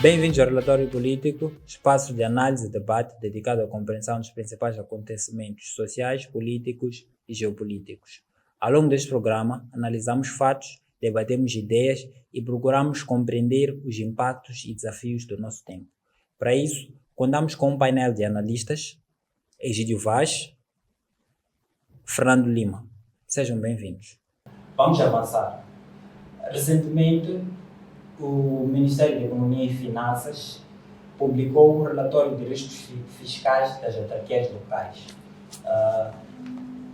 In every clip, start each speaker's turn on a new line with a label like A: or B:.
A: Bem-vindos ao Relatório Político, espaço de análise e debate dedicado à compreensão dos principais acontecimentos sociais, políticos e geopolíticos. Ao longo deste programa, analisamos fatos, debatemos ideias e procuramos compreender os impactos e desafios do nosso tempo. Para isso, contamos com um painel de analistas, Egídio Vaz, Fernando Lima. Sejam bem-vindos. Vamos avançar. Recentemente, o Ministério da Economia e Finanças publicou um relatório de riscos fiscais das autarquias locais.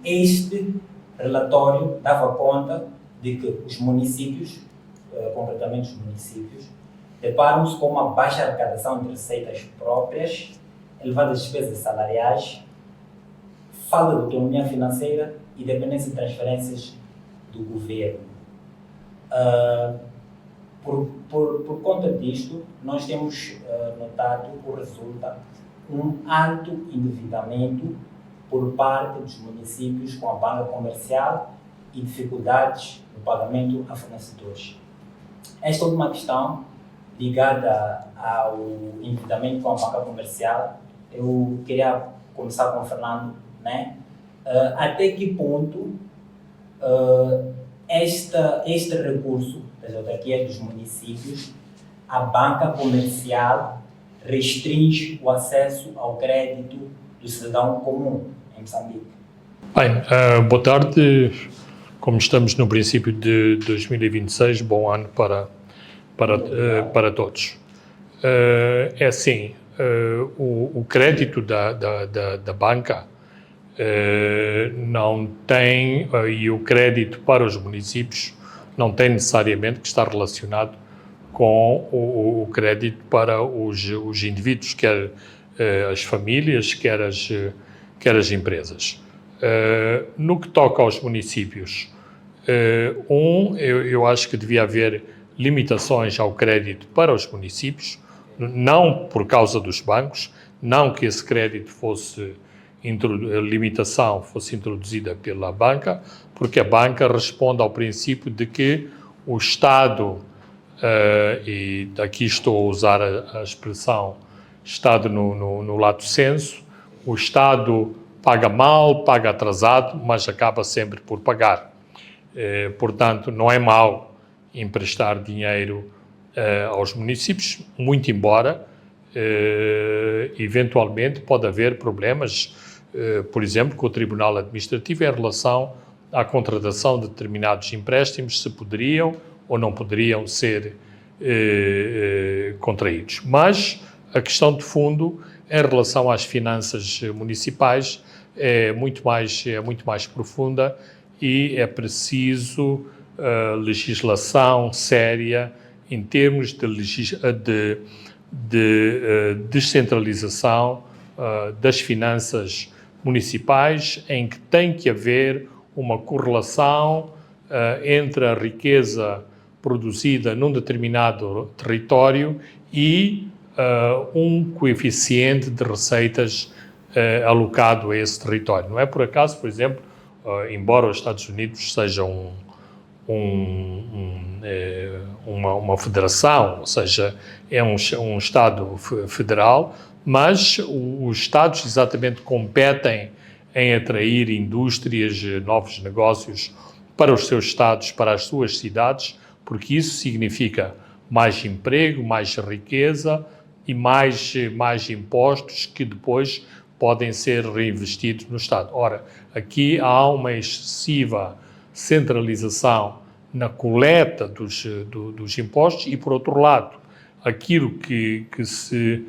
A: Este relatório dava conta de que os municípios, concretamente os municípios, deparam-se com uma baixa arrecadação de receitas próprias, elevadas despesas salariais, falta de autonomia financeira e dependência de transferências do governo. Por conta disto, nós temos notado o resultado um alto endividamento por parte dos municípios com a banca comercial e dificuldades no pagamento a fornecedores. Esta última questão, ligada ao endividamento com a banca comercial, eu queria começar com o Fernando, né? Até que ponto este recurso das autarquias dos municípios, a banca comercial restringe o acesso ao crédito do cidadão comum em Moçambique?
B: Bem, boa tarde. Como estamos no princípio de 2026, bom ano para todos. É assim, o crédito da banca não tem, e o crédito para os municípios não tem necessariamente que estar relacionado com o crédito para os indivíduos, quer as famílias, quer as empresas. No que toca aos municípios, eu acho que devia haver limitações ao crédito para os municípios, não por causa dos bancos, não que esse crédito fosse limitação fosse introduzida pela banca, porque a banca responde ao princípio de que o Estado, e aqui estou a usar a expressão Estado no lato sensu, o Estado paga mal, paga atrasado, mas acaba sempre por pagar. Portanto, não é mau emprestar dinheiro aos municípios, muito embora, eventualmente, pode haver problemas, por exemplo, com o Tribunal Administrativo em relação à contratação de determinados empréstimos, se poderiam ou não poderiam ser contraídos. Mas a questão de fundo, em relação às finanças municipais, é muito mais profunda e é preciso legislação séria em termos de descentralização das finanças municipais, em que tem que haver uma correlação entre a riqueza produzida num determinado território e um coeficiente de receitas alocado a esse território. Não é por acaso, por exemplo, embora os Estados Unidos sejam uma federação, ou seja, é um Estado federal, mas os Estados exatamente competem em atrair indústrias, novos negócios para os seus Estados, para as suas cidades, porque isso significa mais emprego, mais riqueza e mais impostos que depois podem ser reinvestidos no Estado. Ora, aqui há uma excessiva centralização na coleta dos impostos e, por outro lado, aquilo que se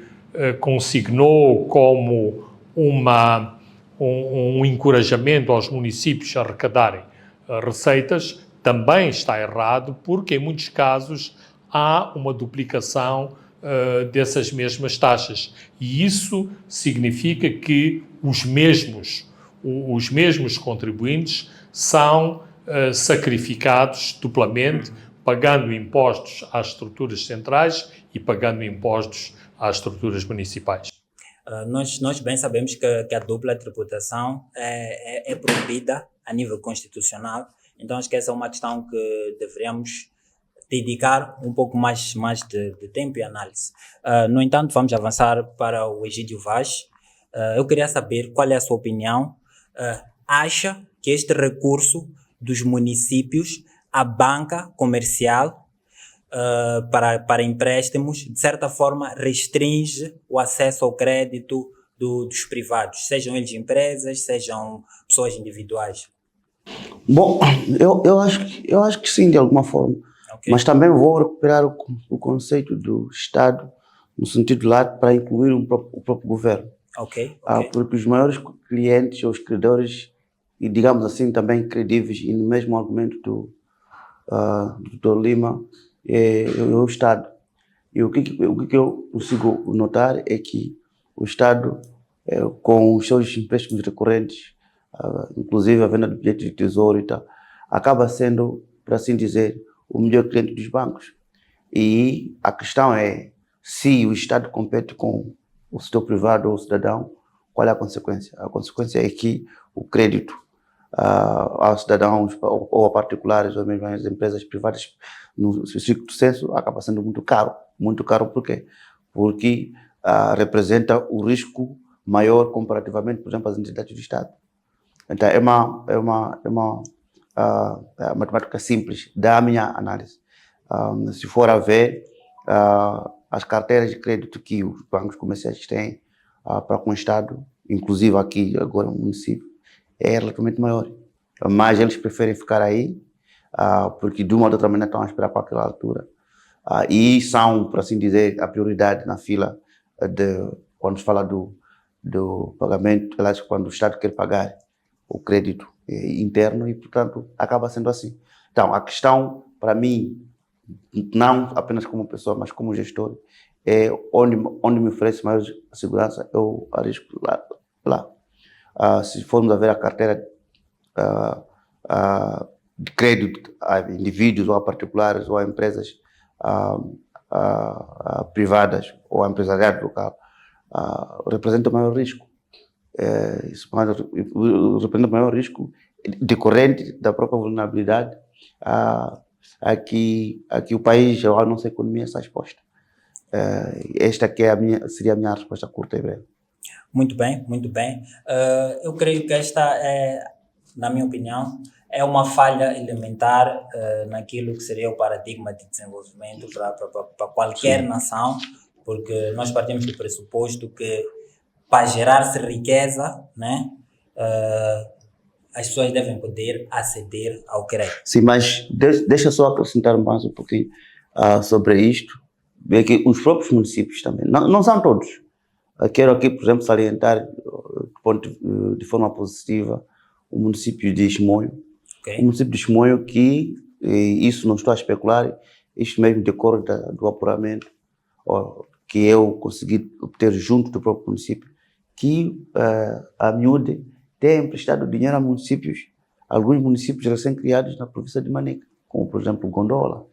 B: consignou como um encorajamento aos municípios a arrecadarem receitas também está errado, porque em muitos casos há uma duplicação dessas mesmas taxas e isso significa que os mesmos contribuintes são sacrificados duplamente, pagando impostos às estruturas centrais e pagando impostos às estruturas municipais.
A: Nós bem sabemos que a dupla tributação é proibida a nível constitucional, então acho que essa é uma questão que deveríamos dedicar um pouco mais de tempo e análise. No entanto, vamos avançar para o Egídio Vaz. Eu queria saber qual é a sua opinião. Acha que este recurso dos municípios à banca comercial para empréstimos, de certa forma, restringe o acesso ao crédito dos privados, sejam eles empresas, sejam pessoas individuais?
C: Bom, eu acho que sim, de alguma forma.
A: Okay.
C: Mas também vou recuperar o conceito do Estado, no sentido lato, para incluir o próprio governo.
A: Okay.
C: Porque os maiores clientes, ou os credores, e digamos assim também credíveis, e no mesmo argumento do Dr. Lima, é o Estado. E o que eu consigo notar é que o Estado, com os seus empréstimos recorrentes, inclusive a venda de bilhetes de tesouro e tal, acaba sendo, por assim dizer, o melhor cliente dos bancos. E a questão é, se o Estado compete com o setor privado ou o cidadão, qual é a consequência? A consequência é que o crédito aos cidadãos ou a particulares ou mesmo às empresas privadas, no estricto senso, acaba sendo muito caro. Muito caro por quê? Porque representa o risco maior comparativamente, por exemplo, às entidades do Estado. Então é uma matemática simples da minha análise. Se for a ver as carteiras de crédito que os bancos comerciais têm para com o Estado, inclusive aqui agora no município, é relativamente maior. Mas eles preferem ficar aí, porque de uma ou outra maneira estão a esperar para aquela altura. E são, por assim dizer, a prioridade na fila quando se fala do pagamento, quando o Estado quer pagar o crédito interno e, portanto, acaba sendo assim. Então, a questão, para mim, não apenas como pessoa, mas como gestor, é onde me oferece maior segurança, eu arrisco lá. Se formos a ver a carteira de crédito a indivíduos ou a particulares ou a empresas privadas ou a empresariado local, representa o maior risco. Isso representa o maior risco decorrente da própria vulnerabilidade a que o país ou a nossa economia está exposta. Esta que seria a minha resposta curta e breve.
A: Muito bem, muito bem. Eu creio que esta é, na minha opinião, é uma falha elementar naquilo que seria o paradigma de desenvolvimento para qualquer nação, porque nós partimos do pressuposto que para gerar-se riqueza, né, as pessoas devem poder aceder ao crédito.
C: Sim, mas deixa só acrescentar mais um pouquinho sobre isto. É que os próprios municípios também, não são todos. Quero aqui, por exemplo, salientar de forma positiva o município de Chimoio.
A: Okay.
C: O município de Chimoio que, isso não estou a especular, isto mesmo decorre do apuramento que eu consegui obter junto do próprio município, que a miúde tem emprestado dinheiro a municípios, alguns municípios recém-criados na província de Manica, como por exemplo Gondola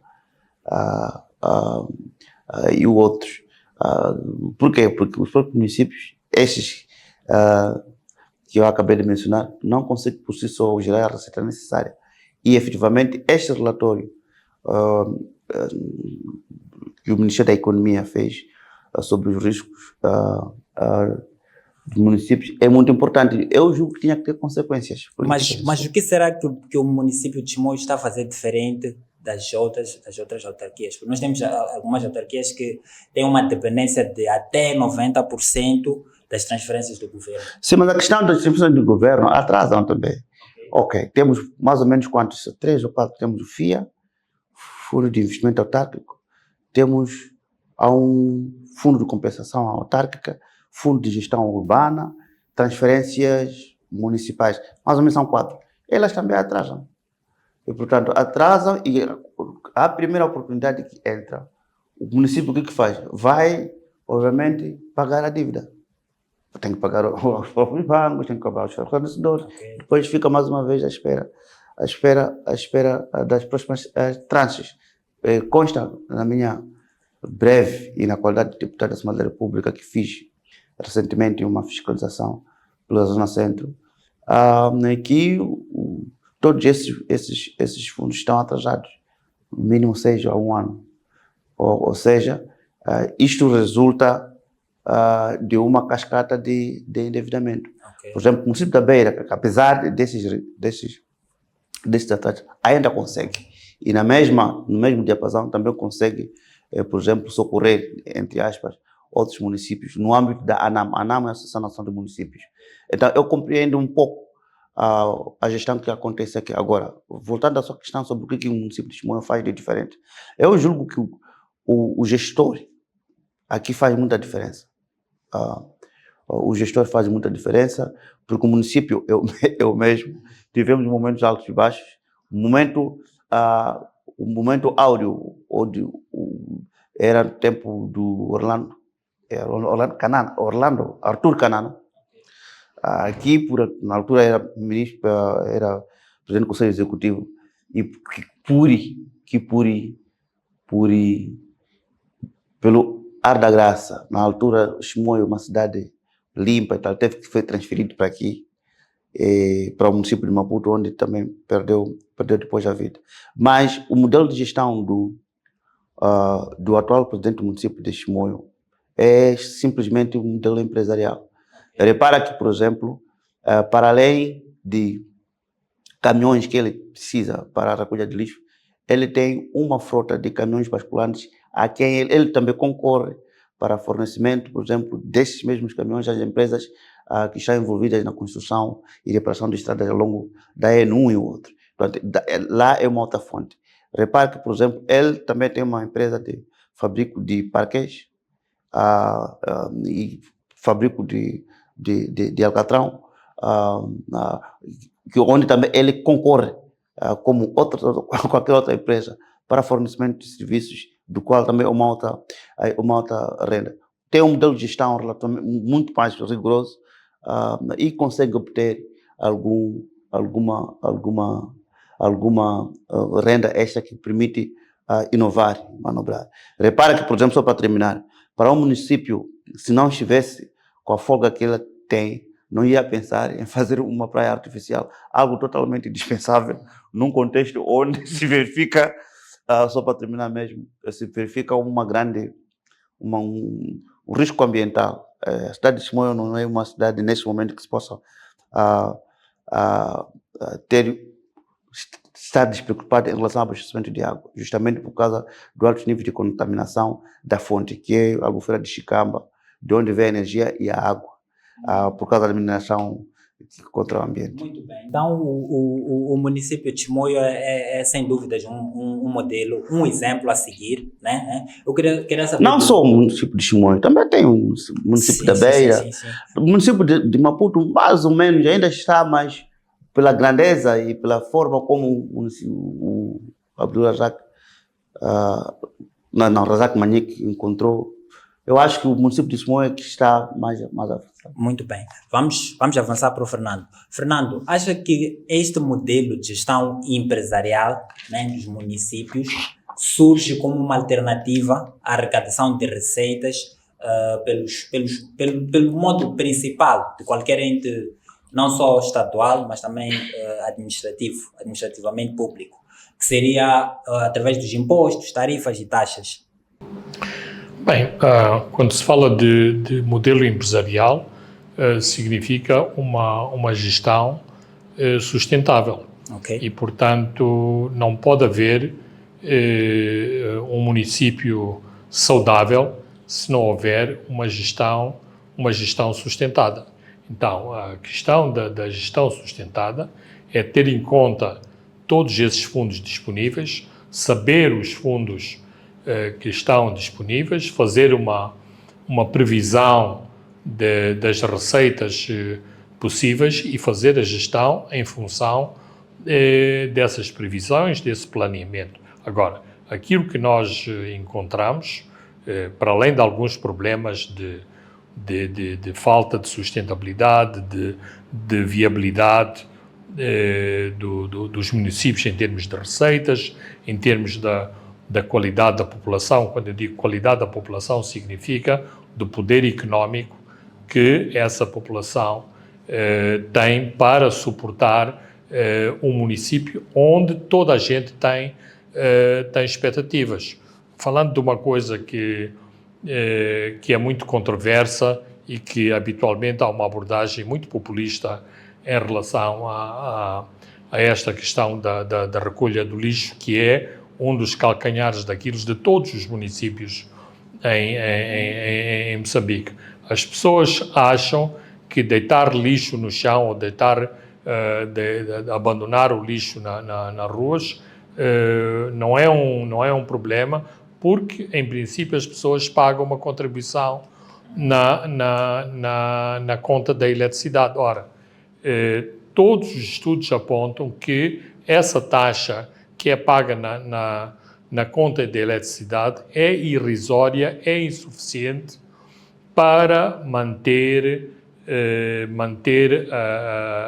C: e outros. Por quê? Porque os próprios municípios, estes que eu acabei de mencionar, não conseguem por si só gerar a receita necessária. E efetivamente este relatório que o Ministério da Economia fez sobre os riscos dos municípios é muito importante. Eu julgo que tinha que ter consequências.
A: Mas o que será que o município de Chimoio está a fazer diferente das outras autarquias? Porque nós temos algumas autarquias que têm uma dependência de até 90% das transferências do governo.
C: Sim, mas a questão das transferências do governo atrasam também. Ok, temos mais ou menos quantos? 3 ou 4. Temos o FIA, Fundo de Investimento Autárquico, temos um Fundo de Compensação Autárquica, Fundo de Gestão Urbana, transferências municipais, mais ou menos são 4. Elas também atrasam. E, portanto, atrasam e a primeira oportunidade que entra, o município o que faz? Vai, obviamente, pagar a dívida. Tem que pagar os próprios bancos, tem que pagar os fornecedores.
A: Okay.
C: Depois fica mais uma vez à espera das próximas tranches. Consta na minha breve e na qualidade de deputado da Assembleia da República que fiz recentemente uma fiscalização pela Zona Centro, que todos esses fundos estão atrasados. no mínimo 6 a 1 ano. Ou seja, isto resulta de uma cascata de endividamento.
A: Ok.
C: Por exemplo, o município da Beira, que apesar desses tratados, ainda consegue. E no mesmo diapasão também consegue, por exemplo, socorrer, entre aspas, outros municípios no âmbito da ANAM. A ANAM é a Associação Nacional de Municípios. Então, eu compreendo um pouco a gestão que acontece aqui. Agora, voltando à sua questão sobre o que o município de Chimoio faz de diferente, eu julgo que o gestor aqui faz muita diferença. O gestor faz muita diferença, porque o município, eu mesmo, tivemos momentos altos e baixos. O momento áureo, era o tempo do Arthur Canana. Aqui, na altura, era ministro, era presidente do Conselho Executivo, e que pelo ar da graça, na altura, Chimoio, uma cidade limpa e tal, teve que ser transferido para aqui, para o município de Maputo, onde também perdeu depois a vida. Mas o modelo de gestão do atual presidente do município de Chimoio é simplesmente um modelo empresarial. Repara que, por exemplo, para além de caminhões que ele precisa para a recolha de lixo, ele tem uma frota de caminhões basculantes a quem ele também concorre para fornecimento, por exemplo, desses mesmos caminhões às empresas que estão envolvidas na construção e reparação de estradas ao longo da N1 e outro. Portanto, lá é uma outra fonte. Repare que, por exemplo, ele também tem uma empresa de fabrico de parquês e fabrico de alcatrão, onde também ele concorre como qualquer outra empresa para fornecimento de serviços, do qual também é uma outra renda. Tem um modelo de gestão relativamente muito mais rigoroso e consegue obter alguma renda extra que permite inovar, manobrar. Repara que, por exemplo, só para terminar, para um município, se não estivesse com a folga que ele tem, não ia pensar em fazer uma praia artificial, algo totalmente dispensável num contexto onde se verifica, só para terminar mesmo, se verifica um risco ambiental. A cidade de Chimoio não é uma cidade nesse momento que se possa estar despreocupada em relação ao abastecimento de água, justamente por causa do alto nível de contaminação da fonte, que é a Albufeira de Chicamba, de onde vem a energia e a água, por causa da mineração contra o ambiente.
A: Muito bem. Então, o município de Chimoio é sem dúvidas um modelo, um exemplo a seguir, né? Eu queria saber...
C: Não só o município de Chimoio, também tem o município da Beira. Sim. O município de Maputo, mais ou menos, ainda está mais pela grandeza e pela forma como o Abdul Razak, Razak Manique encontrou. Eu acho que o município de Chimoio é que está mais avançado.
A: Muito bem. Vamos avançar para o Fernando. Fernando, acha que este modelo de gestão empresarial, né, dos municípios surge como uma alternativa à arrecadação de receitas pelo modo principal de qualquer ente, não só estadual, mas também administrativamente público, que seria através dos impostos, tarifas e taxas?
B: Bem, quando se fala de modelo empresarial, significa uma gestão sustentável.
A: Okay.
B: E, portanto, não pode haver um município saudável se não houver uma gestão sustentada. Então, a questão da gestão sustentada é ter em conta todos esses fundos disponíveis, saber os fundos que estão disponíveis, fazer uma previsão das receitas possíveis e fazer a gestão em função dessas previsões, desse planeamento. Agora, aquilo que nós encontramos, para além de alguns problemas de falta de sustentabilidade, de viabilidade dos municípios em termos de receitas, em termos da qualidade da população. Quando eu digo qualidade da população, significa do poder económico que essa população tem para suportar um município onde toda a gente tem tem expectativas. Falando de uma coisa que é muito controversa e que habitualmente há uma abordagem muito populista em relação a esta questão da recolha do lixo, que é um dos calcanhares daqueles de todos os municípios em Moçambique. As pessoas acham que deitar lixo no chão ou abandonar o lixo nas ruas não é um problema, porque, em princípio, as pessoas pagam uma contribuição na conta da eletricidade. Ora, todos os estudos apontam que essa taxa que é paga na conta de eletricidade é irrisória, é insuficiente para manter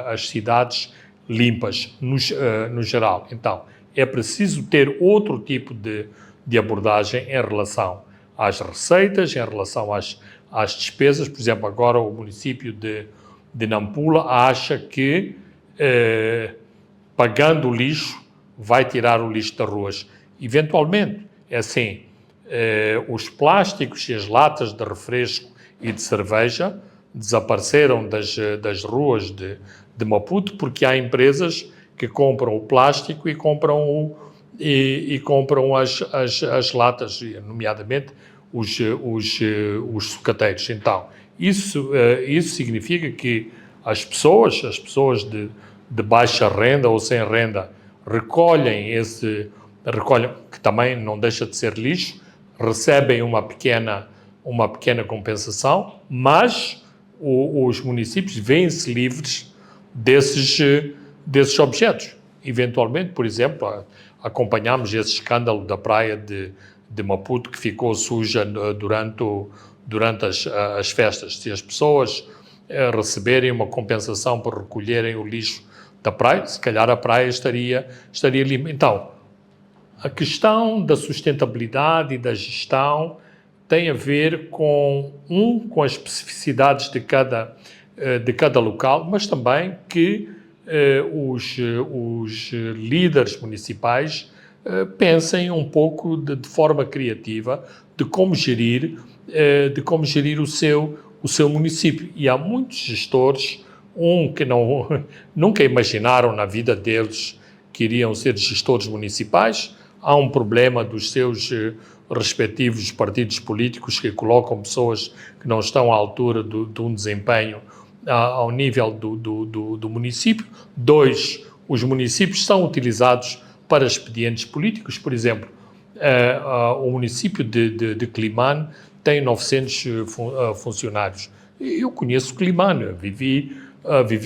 B: as cidades limpas no geral. Então, é preciso ter outro tipo de abordagem em relação às receitas, em relação às despesas. Por exemplo, agora o município de Nampula acha que pagando o lixo vai tirar o lixo das ruas. Eventualmente, é assim, os plásticos e as latas de refresco e de cerveja desapareceram das ruas de Maputo, porque há empresas que compram o plástico e compram as latas, nomeadamente os sucateiros. Então, isso significa que as pessoas de baixa renda ou sem renda recolhem, que também não deixa de ser lixo, recebem uma pequena compensação, mas os municípios vêem-se livres desses objetos. Eventualmente, por exemplo, acompanhamos esse escândalo da praia de Maputo, que ficou suja durante as festas. Se as pessoas receberem uma compensação por recolherem o lixo da praia, se calhar a praia estaria limpa. Então, a questão da sustentabilidade e da gestão tem a ver com as especificidades de cada local, mas também que os líderes municipais pensem um pouco de forma criativa de como gerir o seu município. E há muitos gestores que nunca imaginaram na vida deles que iriam ser gestores municipais. Há um problema dos seus respectivos partidos políticos que colocam pessoas que não estão à altura de um desempenho ao nível do município. 2, os municípios são utilizados para expedientes políticos. Por exemplo, o município de Climane tem 900 funcionários. Eu conheço Climane, vivi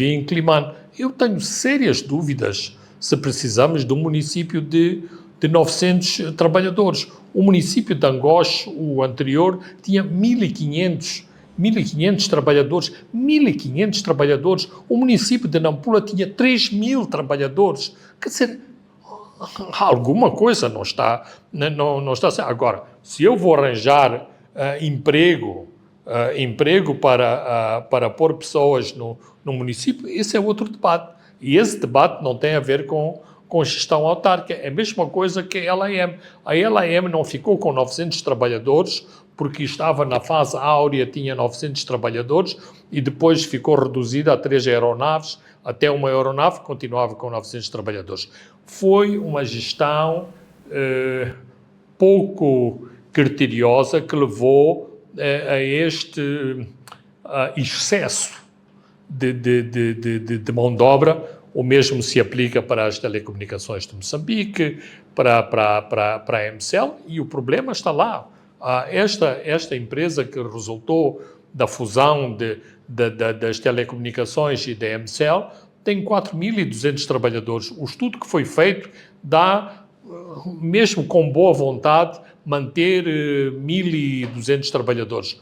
B: em Climane. Eu tenho sérias dúvidas se precisamos de um município de 900 trabalhadores. O município de Angoche, o anterior, tinha 1.500 trabalhadores. 1.500 trabalhadores. O município de Nampula tinha 3.000 trabalhadores. Quer dizer, alguma coisa não está certo. Agora, se eu vou arranjar emprego para pôr pessoas no município, esse é outro debate. E esse debate não tem a ver com gestão autárquica. É a mesma coisa que a LAM. A LAM não ficou com 900 trabalhadores porque estava na fase áurea, tinha 900 trabalhadores e depois ficou reduzida a 3 aeronaves, até uma aeronave continuava com 900 trabalhadores. Foi uma gestão pouco criteriosa que levou a este excesso de mão de obra. O mesmo se aplica para as telecomunicações de Moçambique, para a MCL, e o problema está lá. Esta empresa que resultou da fusão das telecomunicações e da MCL tem 4.200 trabalhadores. O estudo que foi feito dá, mesmo com boa vontade, manter 1.200 trabalhadores.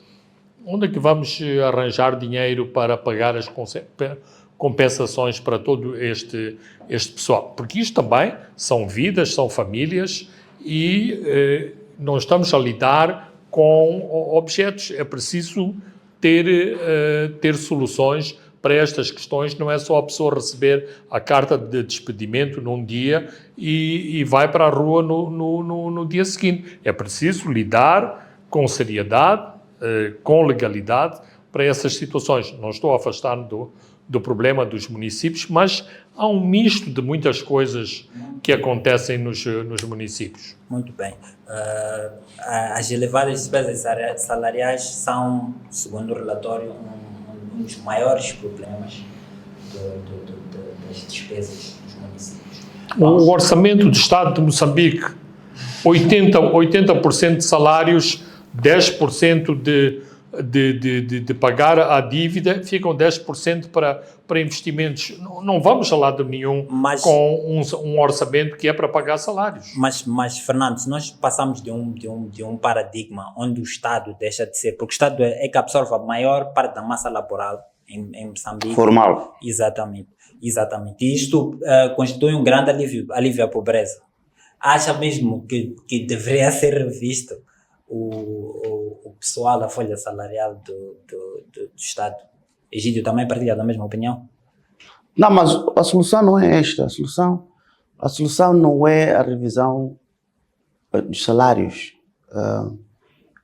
B: Onde é que vamos arranjar dinheiro para pagar as compensações para todo este pessoal? Porque isto também são vidas, são famílias e não estamos a lidar com objetos. É preciso ter soluções para estas questões não é só a pessoa receber a carta de despedimento num dia e vai para a rua no dia seguinte. É preciso lidar com seriedade, com legalidade para essas situações. Não estou afastando do problema dos municípios, mas há um misto de muitas coisas que acontecem nos municípios.
A: Muito bem. As elevadas despesas salariais são, segundo o relatório, um dos maiores problemas das despesas dos municípios.
B: O orçamento do Estado de Moçambique, 80% de salários, 10% de pagar a dívida, ficam 10% para investimentos. Não vamos a lado nenhum com um orçamento que é para pagar salários.
A: Mas Fernando, se nós passamos de um paradigma onde o Estado deixa de ser, porque o Estado é que absorve a maior parte da massa laboral em Moçambique.
C: Formal.
A: Exatamente. E isto constitui um grande alívio à pobreza. Acha mesmo que deveria ser revisto o pessoal da folha salarial do Estado? Egídio também partilha da mesma opinião?
C: Não, mas a solução não é esta. A solução não é a revisão dos salários.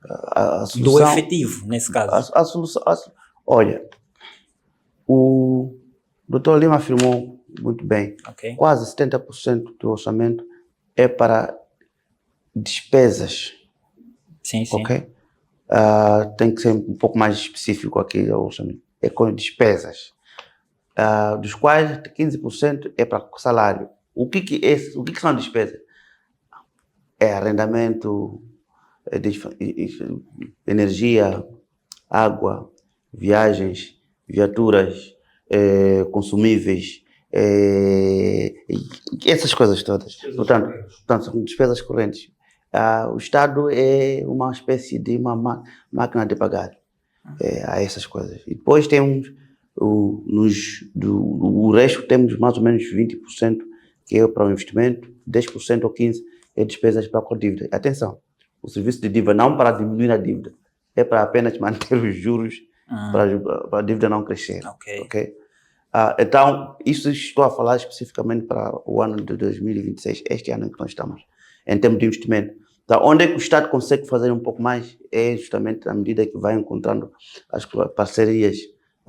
C: A solução,
A: do efetivo, nesse caso.
C: A solução, olha, o Dr. Lima afirmou muito bem,
A: Okay.
C: Quase 70% do orçamento é para despesas.
A: Sim.
C: Ok? Tem que ser um pouco mais específico aqui o orçamento. É com despesas, dos quais 15% é para salário. O que são despesas? É arrendamento, energia, água, viagens, viaturas, consumíveis, essas coisas todas. Portanto, são despesas correntes. O Estado é uma espécie de uma máquina de pagar a essas coisas. E depois temos o resto, temos mais ou menos 20% que é para o investimento, 10% ou 15% é despesas para a dívida. Atenção, o serviço de dívida não para diminuir a dívida, é para apenas manter os juros para a dívida não crescer. Okay? Então, isso estou a falar especificamente para o ano de 2026, este ano em que nós estamos, em termos de investimento. Então, onde é que o Estado consegue fazer um pouco mais é justamente à medida que vai encontrando as parcerias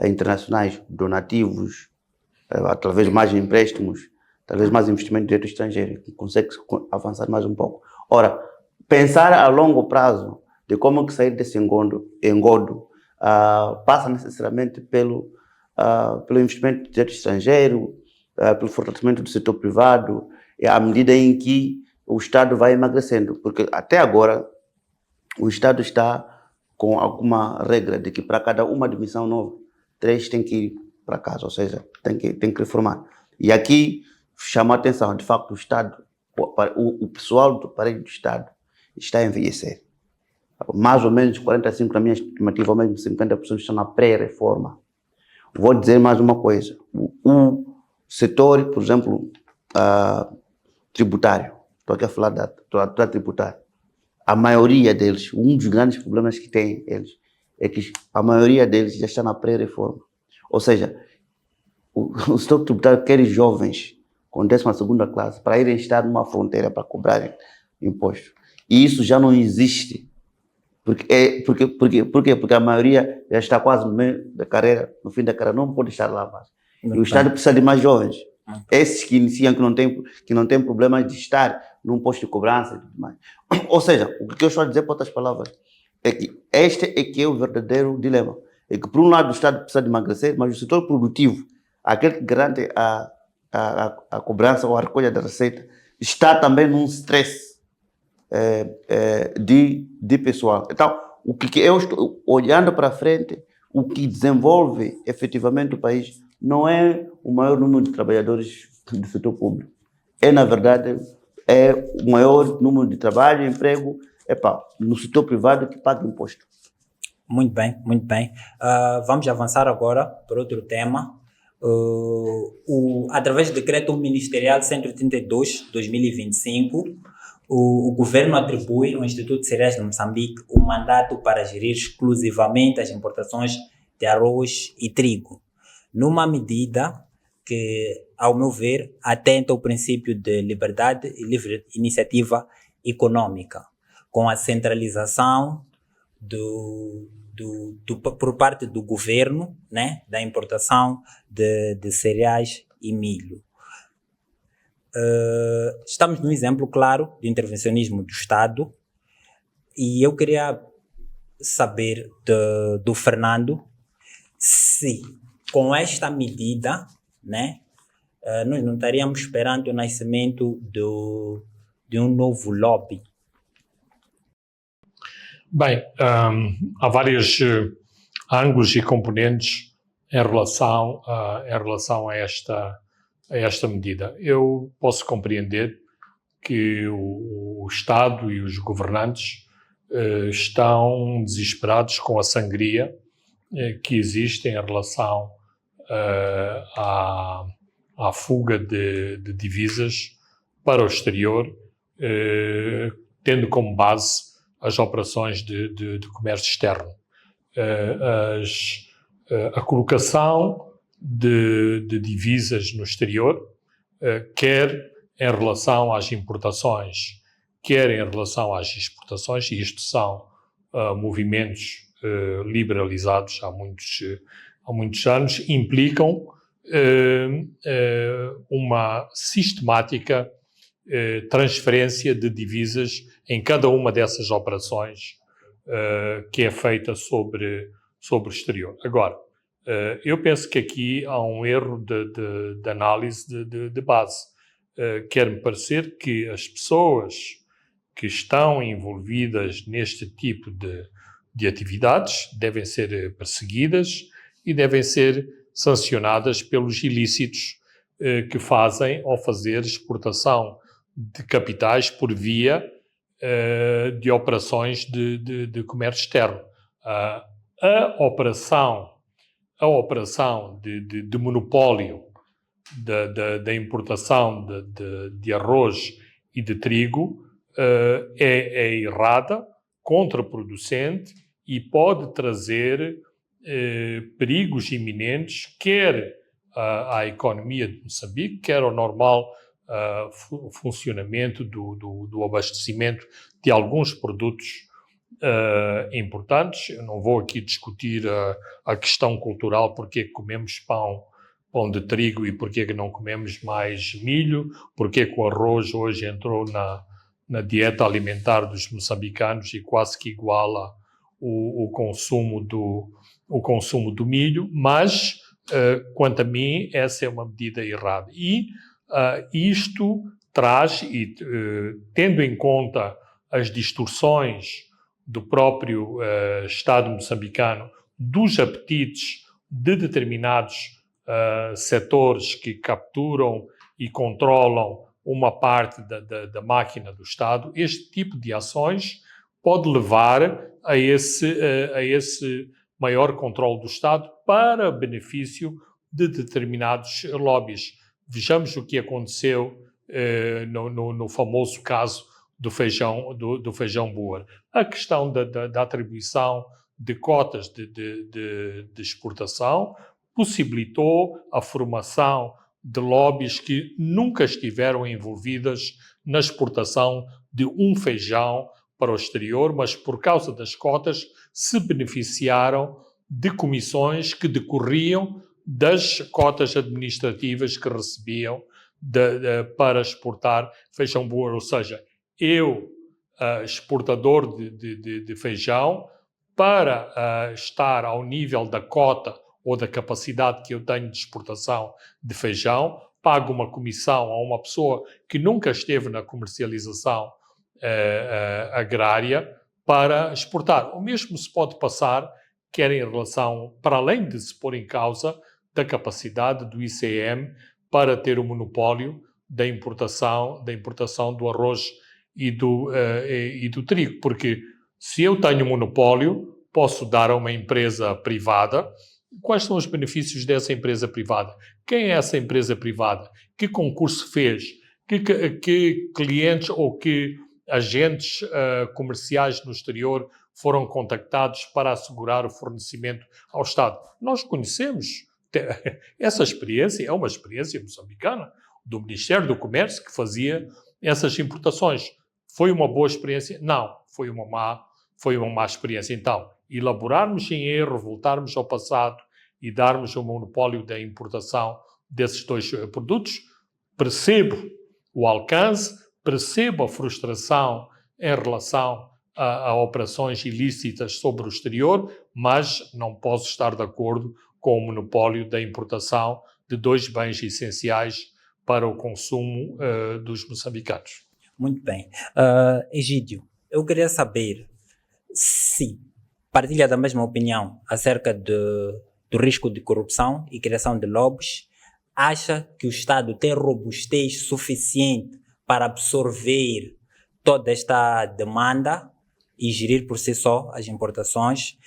C: internacionais, donativos, através de mais empréstimos, talvez mais investimento direto estrangeiro, que consegue avançar mais um pouco. Ora, pensar a longo prazo de como que sair desse engodo passa necessariamente pelo investimento direto estrangeiro, pelo fortalecimento do setor privado, à medida em que o Estado vai emagrecendo, porque até agora o Estado está com alguma regra de que para cada uma admissão nova, 3 tem que ir para casa, ou seja, tem que reformar. E aqui chama a atenção, de facto, o Estado, o pessoal do aparelho do Estado está a envelhecer. Mais ou menos 45%, na minha estimativa, ou mesmo 50% estão na pré-reforma. Vou dizer mais uma coisa, o setor, por exemplo, tributário, estou aqui a falar da tributária, a maioria deles, um dos grandes problemas que têm eles, é que a maioria deles já está na pré-reforma. Ou seja, o setor tributário quer jovens com 12ª classe para irem estar numa fronteira para cobrarem imposto. E isso já não existe. Por quê? Porque a maioria já está quase no meio da carreira, no fim da carreira, não pode estar lá mais. E o Estado precisa de mais jovens. Esses que iniciam, que não têm problemas de estar num posto de cobrança e tudo mais. Ou seja, o que eu estou a dizer, por outras palavras, é que este é que é o verdadeiro dilema. É que, por um lado, o Estado precisa de emagrecer, mas o setor produtivo, aquele que garante a cobrança ou a recolha da receita, está também num stress de pessoal. Então, o que eu estou olhando para frente, o que desenvolve efetivamente o país, não é o maior número de trabalhadores do setor público. Na verdade, é o maior número de trabalho e emprego no setor privado que paga imposto.
A: Muito bem, muito bem. Vamos avançar agora para outro tema. Através do Decreto Ministerial 182/2025, o governo atribui ao Instituto de Cereais de Moçambique o mandato para gerir exclusivamente as importações de arroz e trigo. numa medida que, ao meu ver, atenta ao princípio de liberdade e livre iniciativa econômica, com a centralização por parte do governo, né, da importação de cereais e milho. Estamos num exemplo claro de intervencionismo do Estado e eu queria saber do Fernando se com esta medida, né, nós não estaríamos esperando o nascimento de um novo lobby.
B: Bem, há vários ângulos e componentes em relação a esta medida. Eu posso compreender que o Estado e os governantes estão desesperados com a sangria que existe em relação à fuga de divisas para o exterior, tendo como base as operações de comércio externo. A colocação de divisas no exterior, quer em relação às importações, quer em relação às exportações, e isto são movimentos liberalizados há muitos anos, implicam uma sistemática transferência de divisas em cada uma dessas operações que é feita sobre o exterior. Agora, eu penso que aqui há um erro de análise de base. Quer-me parecer que as pessoas que estão envolvidas neste tipo de atividades devem ser perseguidas e devem ser sancionadas pelos ilícitos que fazem ao fazer exportação de capitais por via de operações de comércio externo. A operação de monopólio da importação de arroz e de trigo é errada, contraproducente e pode trazer perigos iminentes, quer à economia de Moçambique, quer ao normal funcionamento do abastecimento de alguns produtos importantes. Eu não vou aqui discutir a questão cultural, porque é que comemos pão de trigo e porque é que não comemos mais milho, porque é que o arroz hoje entrou na dieta alimentar dos moçambicanos e quase que iguala o consumo do milho, mas, quanto a mim, essa é uma medida errada. E isto traz, tendo em conta as distorções do próprio Estado moçambicano, dos apetites de determinados setores que capturam e controlam uma parte da máquina do Estado, este tipo de ações pode levar a esse maior controle do Estado para benefício de determinados lobbies. Vejamos o que aconteceu no famoso caso do feijão Boer. A questão da atribuição de cotas de exportação possibilitou a formação de lobbies que nunca estiveram envolvidas na exportação de um feijão para o exterior, mas por causa das cotas se beneficiaram de comissões que decorriam das cotas administrativas que recebiam para exportar feijão Boer. Ou seja, eu, exportador de feijão, para estar ao nível da cota ou da capacidade que eu tenho de exportação de feijão, pago uma comissão a uma pessoa que nunca esteve na comercialização agrária para exportar. O mesmo se pode passar, quer em relação, para além de se pôr em causa, da capacidade do ICM para ter o monopólio da importação do arroz e do trigo. Porque se eu tenho monopólio, posso dar a uma empresa privada. Quais são os benefícios dessa empresa privada? Quem é essa empresa privada? Que concurso fez? Que clientes ou que agentes comerciais no exterior foram contactados para assegurar o fornecimento ao Estado? Nós conhecemos essa experiência é uma experiência moçambicana do Ministério do Comércio que fazia essas importações. Foi uma boa experiência? Não, foi uma má experiência. Então, elaborarmos em erro, voltarmos ao passado e darmos o monopólio da importação desses dois produtos, percebo o alcance, percebo a frustração em relação a operações ilícitas sobre o exterior, mas não posso estar de acordo com o monopólio da importação de dois bens essenciais para o consumo dos moçambicanos.
A: Muito bem. Egídio, eu queria saber se partilha da mesma opinião acerca do risco de corrupção e criação de lobbies. Acha que o Estado tem robustez suficiente para absorver toda esta demanda e gerir por si só as importações?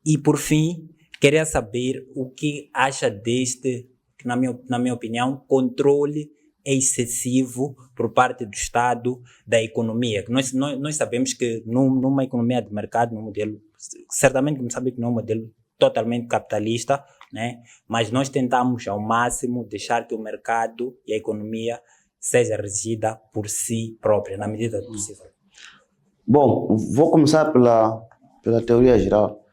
A: E, por fim, queria saber o que acha deste, que na minha opinião, controle excessivo por parte do Estado da economia. Nós sabemos que numa economia de mercado, num modelo, certamente Moçambique não é um modelo totalmente capitalista, né? Mas nós tentamos ao máximo deixar que o mercado e a economia seja regida por si própria, na medida do possível.
C: Bom, vou começar pela teoria geral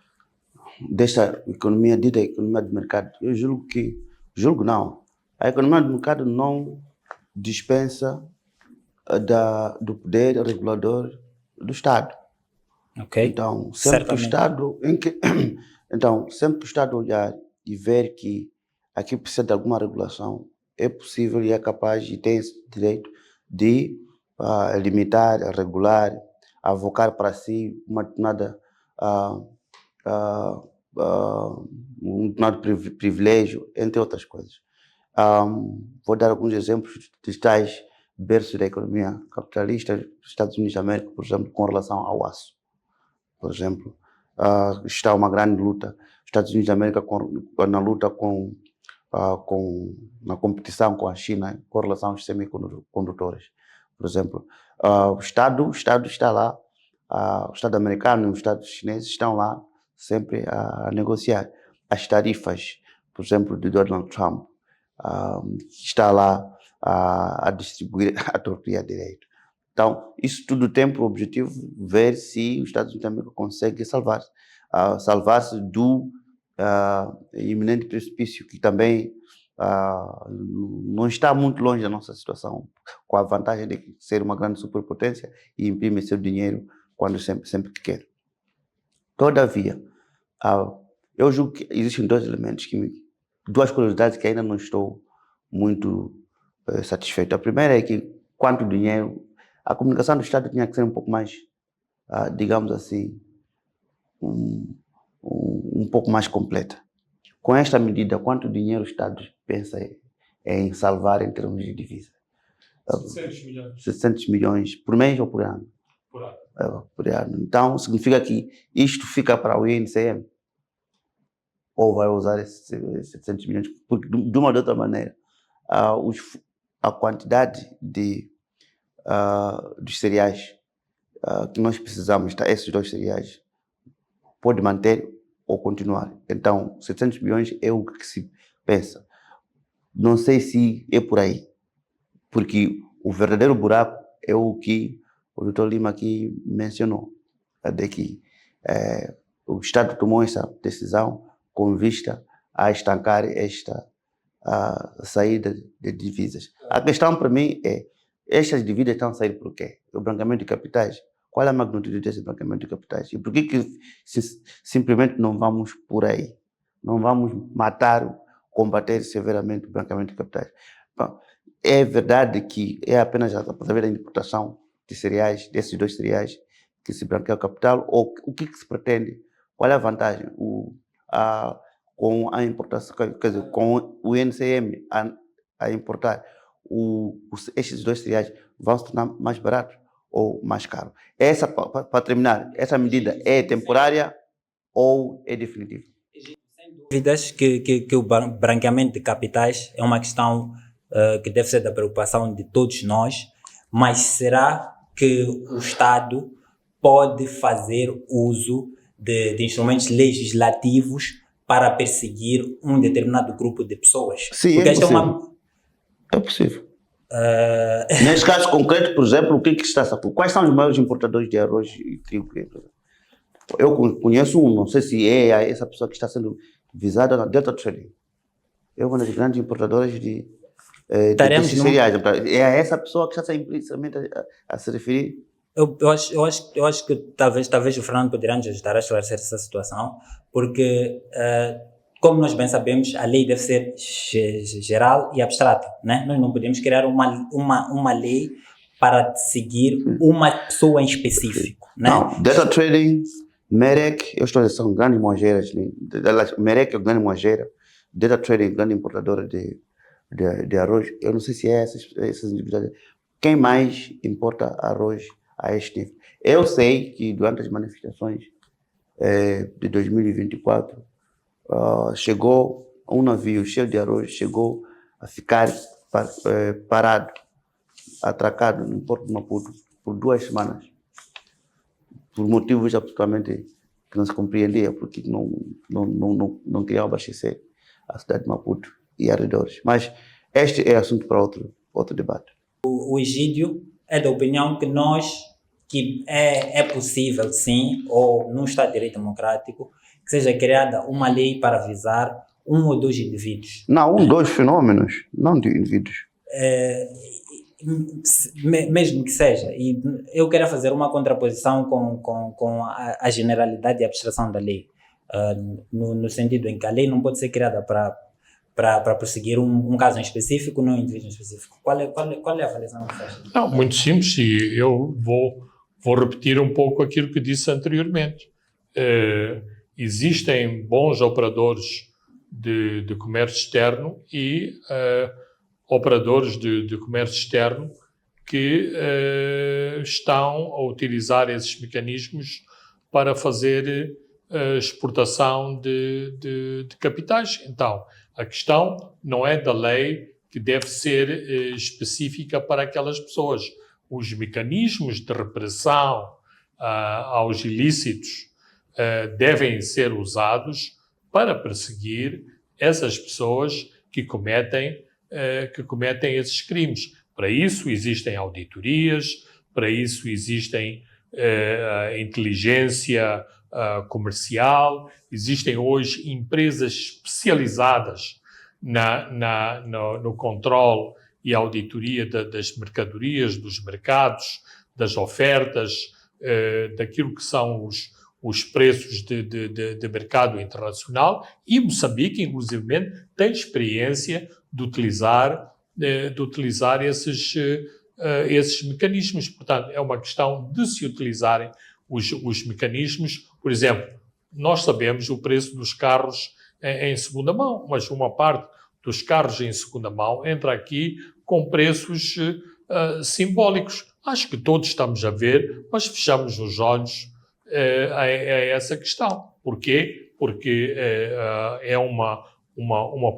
C: desta economia, dita economia de mercado. Eu julgo não, a economia de mercado não dispensa do poder regulador do Estado.
A: Okay.
C: Então, sempre que o Estado olhar e ver que aqui precisa de alguma regulação, é possível e é capaz e tem esse direito de limitar, regular, avocar para si um determinado privilégio, entre outras coisas. Vou dar alguns exemplos de tais berços da economia capitalista dos Estados Unidos da América, por exemplo, com relação ao aço. Por exemplo, está uma grande luta, Estados Unidos da América na luta na competição com a China com relação aos semicondutores. Por exemplo, o Estado está lá, o Estado americano e os Estados chineses estão lá sempre a negociar. As tarifas, por exemplo, de Donald Trump, está lá a distribuir a torta e a direito. Então, isso tudo tem por objetivo ver se os Estados Unidos da América conseguem salvar-se do iminente precipício, que também não está muito longe da nossa situação, com a vantagem de ser uma grande superpotência e imprime seu dinheiro quando sempre que quer. Todavia, eu julgo que existem dois elementos, duas curiosidades que ainda não estou muito satisfeito. A primeira é que, quanto dinheiro, a comunicação do Estado tinha que ser um pouco mais, digamos assim, um pouco mais completa. Com esta medida, quanto dinheiro o Estado pensa em salvar em termos de divisa?
B: 600 milhões.
C: 600 milhões por mês ou por ano?
B: Por ano.
C: Por ano. Então, significa que isto fica para o INCM? Ou vai usar esses 700 milhões? Porque, de uma ou de outra maneira, a quantidade dos cereais que nós precisamos, esses dois cereais, pode manter ou continuar. Então, 700 milhões é o que se pensa. Não sei se é por aí, porque o verdadeiro buraco é o que o Dr. Lima aqui mencionou, de que o Estado tomou essa decisão com vista a estancar esta saída de divisas. A questão para mim é, estas dívidas estão a sair por quê? O branqueamento de capitais? Qual é a magnitude desse branqueamento de capitais? E por que simplesmente não vamos por aí? Não vamos combater severamente o branqueamento de capitais? Bom, é verdade que é apenas através da importação de cereais, desses dois cereais, que se branqueia o capital, ou o que se pretende? Qual é a vantagem? Com a importação, quer dizer, com o INCM a importar, estes dois cereais vão se tornar mais baratos ou mais caros? Para terminar, essa medida é temporária ou é definitiva?
A: Sem dúvidas que o branqueamento de capitais é uma questão que deve ser da preocupação de todos nós, mas será que o Estado pode fazer uso de instrumentos legislativos para perseguir um determinado grupo de pessoas?
C: Sim,
A: Porque
C: é
A: esta
C: possível. É possível. Neste caso concreto, por exemplo, o que está a... Quais são os maiores importadores de arroz e trigo? Eu conheço um, não sei se é essa pessoa que está sendo visada na Delta Trading. É uma das grandes importadoras de desses cereais. É essa pessoa que está a se referir?
A: Eu acho que talvez o Fernando poderá nos ajudar a esclarecer essa situação, porque, como nós bem sabemos, a lei deve ser geral e abstrata, né? Nós não podemos criar uma lei para seguir uma pessoa em específico, né?
C: Não, Delta Trading, Merek, eu estou a dizer, são grandes moageiras. Merek é grande moageira, Delta Trading, grande importadora de arroz. Eu não sei se é essas individuais. Quem mais importa arroz a este nível? Eu sei que durante as manifestações de 2024 chegou um navio cheio de arroz, chegou a ficar parado, atracado no Porto de Maputo por 2 semanas, por motivos absolutamente que não se compreendia, porque não queriam abastecer a cidade de Maputo e arredores. Mas este é assunto para outro debate.
A: O Egídio é da opinião que é possível, sim, ou num Estado de Direito Democrático, que seja criada uma lei para visar um ou dois indivíduos.
C: Não, dois fenômenos, não de indivíduos.
A: Mesmo que seja. E eu quero fazer uma contraposição com a generalidade e abstração da lei, no sentido em que a lei não pode ser criada para prosseguir um caso em específico, não um indivíduo em específico. Qual é a avaliação que faz?
B: Não, muito simples, e eu vou repetir um pouco aquilo que disse anteriormente. Existem bons operadores de comércio externo e operadores de comércio externo que estão a utilizar esses mecanismos para fazer exportação de capitais. Então, a questão não é da lei que deve ser específica para aquelas pessoas. Os mecanismos de repressão aos ilícitos devem ser usados para perseguir essas pessoas que cometem esses crimes. Para isso existem auditorias, para isso existem inteligência comercial, existem hoje empresas especializadas no controle e auditoria das mercadorias, dos mercados, das ofertas, daquilo que são os preços de mercado internacional, e Moçambique, inclusive, tem experiência de utilizar esses mecanismos. Portanto, é uma questão de se utilizarem os mecanismos. Por exemplo, nós sabemos o preço dos carros em segunda mão, mas uma parte dos carros em segunda mão entra aqui com preços simbólicos. Acho que todos estamos a ver, mas fechamos os olhos a essa questão. Porquê? Porque é uma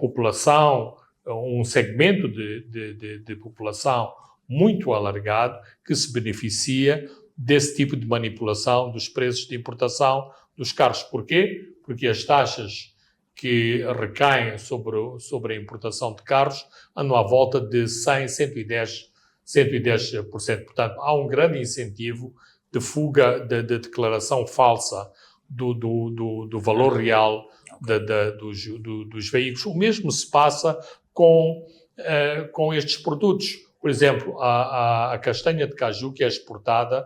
B: população, um segmento de população muito alargado que se beneficia desse tipo de manipulação dos preços de importação dos carros. Porquê? Porque as taxas que recaem sobre a importação de carros andam à volta de 110%. Portanto, há um grande incentivo de fuga, de declaração falsa do valor real dos veículos. O mesmo se passa com estes produtos. Por exemplo, a castanha de caju que é exportada,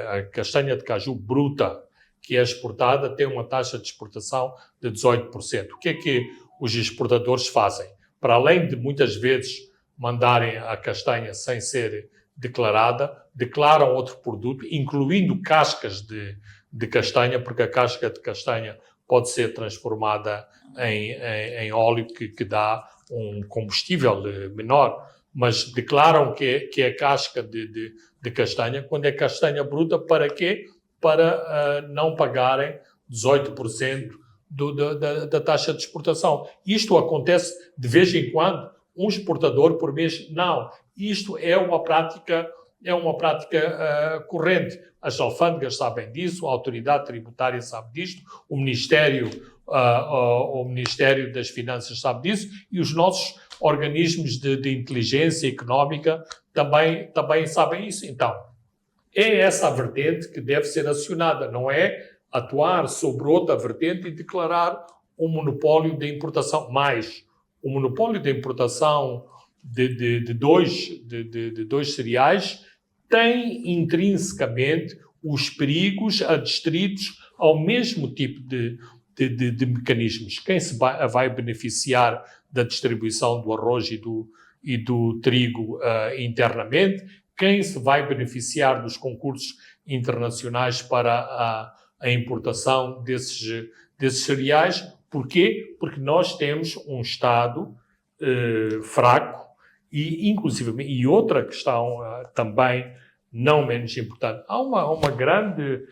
B: a castanha de caju bruta que é exportada, tem uma taxa de exportação de 18%. O que é que os exportadores fazem? Para além de muitas vezes mandarem a castanha sem ser declarada, declaram outro produto, incluindo cascas de castanha, porque a casca de castanha pode ser transformada em óleo que dá um combustível menor, mas declaram que é casca de castanha, quando é castanha bruta. Para quê? Para não pagarem 18% da taxa de exportação. Isto acontece de vez em quando, um exportador por mês? Não. Isto é uma prática é uma prática corrente. As alfândegas sabem disso, a autoridade tributária sabe disto, o Ministério das Finanças sabe disso e os nossos organismos de inteligência económica também sabem isso. Então, é essa a vertente que deve ser acionada, não é atuar sobre outra vertente e declarar um monopólio de importação. Mas o monopólio de importação de dois cereais tem intrinsecamente os perigos adstritos ao mesmo tipo de mecanismos. Quem se vai beneficiar da distribuição do arroz e do trigo internamente? Quem se vai beneficiar dos concursos internacionais para a importação desses cereais? Porquê? Porque nós temos um Estado fraco e outra questão também não menos importante. Há uma grande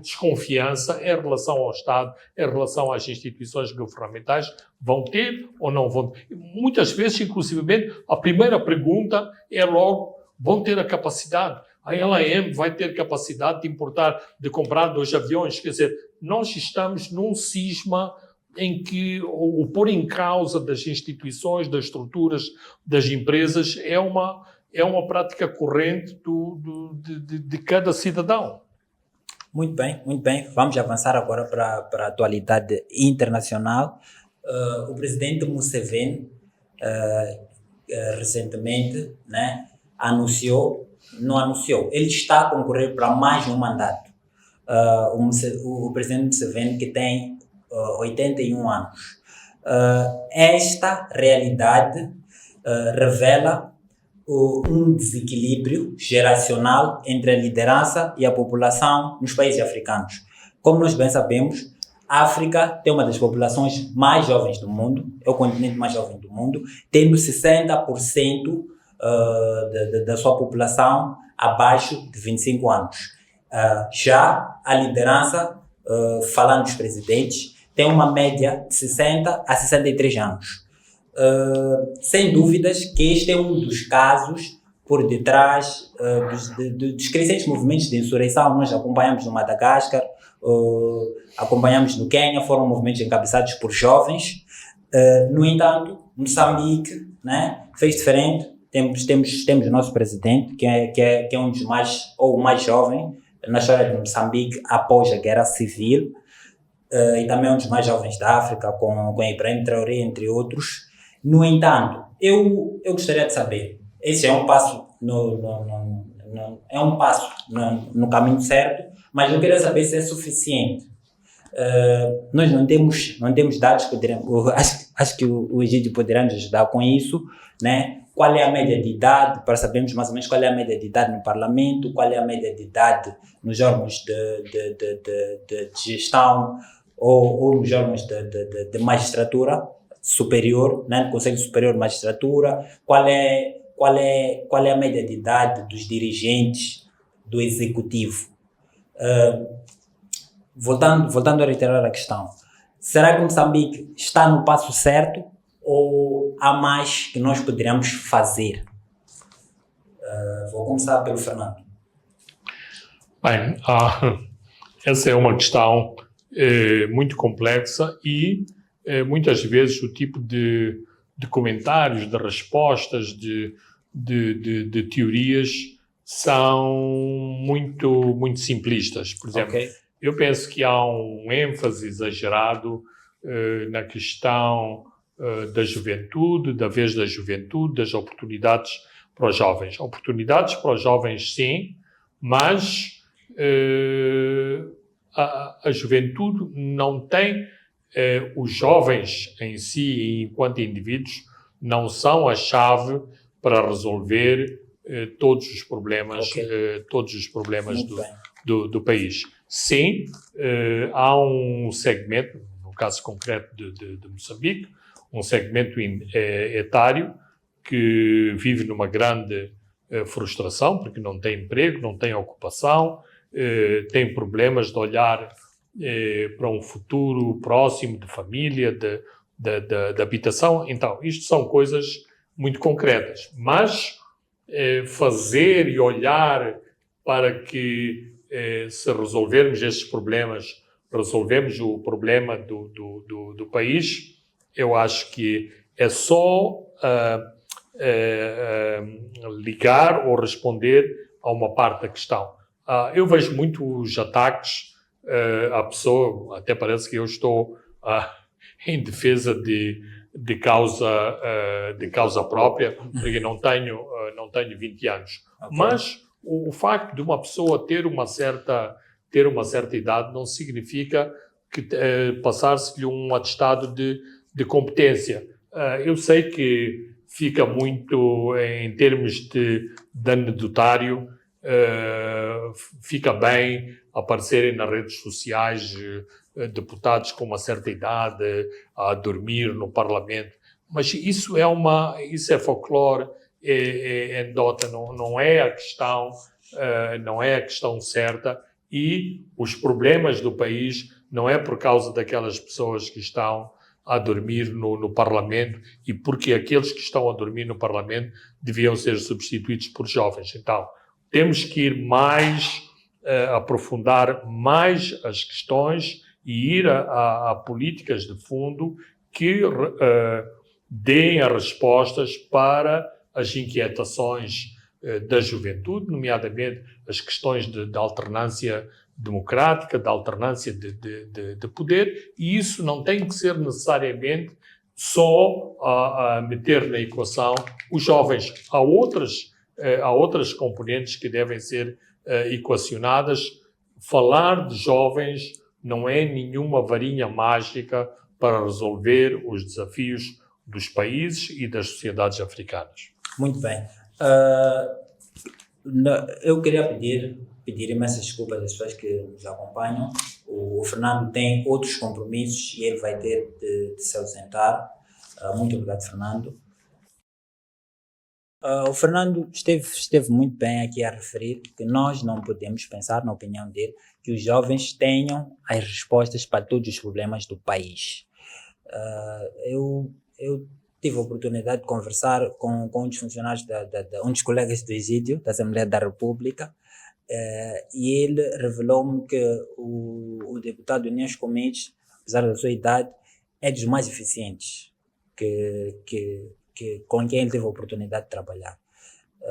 B: desconfiança em relação ao Estado, em relação às instituições governamentais, vão ter ou não vão ter. Muitas vezes, inclusivamente, a primeira pergunta é logo, vão ter a capacidade? A LAM vai ter capacidade de comprar 2 aviões? Quer dizer, nós estamos num cisma em que o pôr em causa das instituições, das estruturas, das empresas é uma prática corrente de cada cidadão.
A: Muito bem, muito bem. Vamos avançar agora para a atualidade internacional. O presidente Museveni, recentemente, né, ele está a concorrer para mais um mandato. O presidente Museveni, que tem 81 anos. Esta realidade revela um desequilíbrio geracional entre a liderança e a população nos países africanos. Como nós bem sabemos, a África tem uma das populações mais jovens do mundo, é o continente mais jovem do mundo, tendo 60% da sua população abaixo de 25 anos. Já a liderança, falando dos presidentes, tem uma média de 60 a 63 anos. Sem dúvidas que este é um dos casos por detrás dos crescentes movimentos de insurreição. Nós acompanhamos no Madagascar, acompanhamos no Quênia, foram movimentos encabeçados por jovens. No entanto, Moçambique, né, fez diferente. Temos o nosso presidente, que é um dos mais, ou o mais jovem na história de Moçambique após a guerra civil, e também é um dos mais jovens da África, com Ibrahim Traoré, entre outros. No entanto, eu gostaria de saber, esse é um passo no caminho certo, mas eu queria saber se é suficiente. Nós não temos dados que acho que o Egídio poderá nos ajudar com isso, né? Qual é a média de idade, para sabermos mais ou menos qual é a média de idade no Parlamento, qual é a média de idade nos órgãos de gestão ou nos órgãos de magistratura superior, né? Conselho Superior de Magistratura, qual é a média de idade dos dirigentes do Executivo. Voltando a reiterar a questão, será que Moçambique está no passo certo ou há mais que nós poderíamos fazer? Vou começar pelo Fernando.
B: Bem, essa é uma questão muito complexa e muitas vezes o tipo de comentários, de respostas, de teorias são muito simplistas. Por exemplo, eu penso que há um ênfase exagerado na questão da juventude, da vez da juventude, das oportunidades para os jovens. Oportunidades para os jovens, sim, mas a juventude não tem, os jovens em si, enquanto indivíduos, não são a chave para resolver todos os problemas do país. Sim, há um segmento, no caso concreto de Moçambique, um segmento etário que vive numa grande frustração, porque não tem emprego, não tem ocupação, tem problemas de olhar para um futuro próximo de família, de habitação. Então, isto são coisas muito concretas. Mas fazer e olhar para que, se resolvermos estes problemas, resolvemos o problema do país. Eu acho que é só ligar ou responder a uma parte da questão. Eu vejo muitos ataques à pessoa, até parece que eu estou em defesa de causa própria, porque não tenho 20 anos.
A: Ok.
B: Mas o facto de uma pessoa ter uma certa idade não significa que passar-se-lhe um atestado de competência. Eu sei que fica muito, em termos de anedotário, fica bem aparecerem nas redes sociais deputados com uma certa idade a dormir no Parlamento, mas isso é folclore, é anedota, não é a questão, não é a questão certa, e os problemas do país não é por causa daquelas pessoas que estão a dormir no Parlamento, e porque aqueles que estão a dormir no Parlamento deviam ser substituídos por jovens. Então, temos que ir mais, aprofundar mais as questões e ir a políticas de fundo que deem as respostas para as inquietações da juventude, nomeadamente as questões de alternância democrática, de alternância de poder, e isso não tem que ser necessariamente só a meter na equação os jovens. Há outras componentes que devem ser equacionadas. Falar de jovens não é nenhuma varinha mágica para resolver os desafios dos países e das sociedades africanas.
A: Muito bem. Eu queria pedir imensas desculpas às pessoas que nos acompanham. O Fernando tem outros compromissos e ele vai ter de se ausentar. Muito obrigado, Fernando. O Fernando esteve muito bem aqui a referir que nós não podemos pensar, na opinião dele, que os jovens tenham as respostas para todos os problemas do país. Eu tive a oportunidade de conversar com um dos funcionários, um dos colegas do Egídio, da Assembleia da República, e ele revelou-me que o deputado Uniões Comites, apesar da sua idade, é dos mais eficientes com quem ele teve a oportunidade de trabalhar.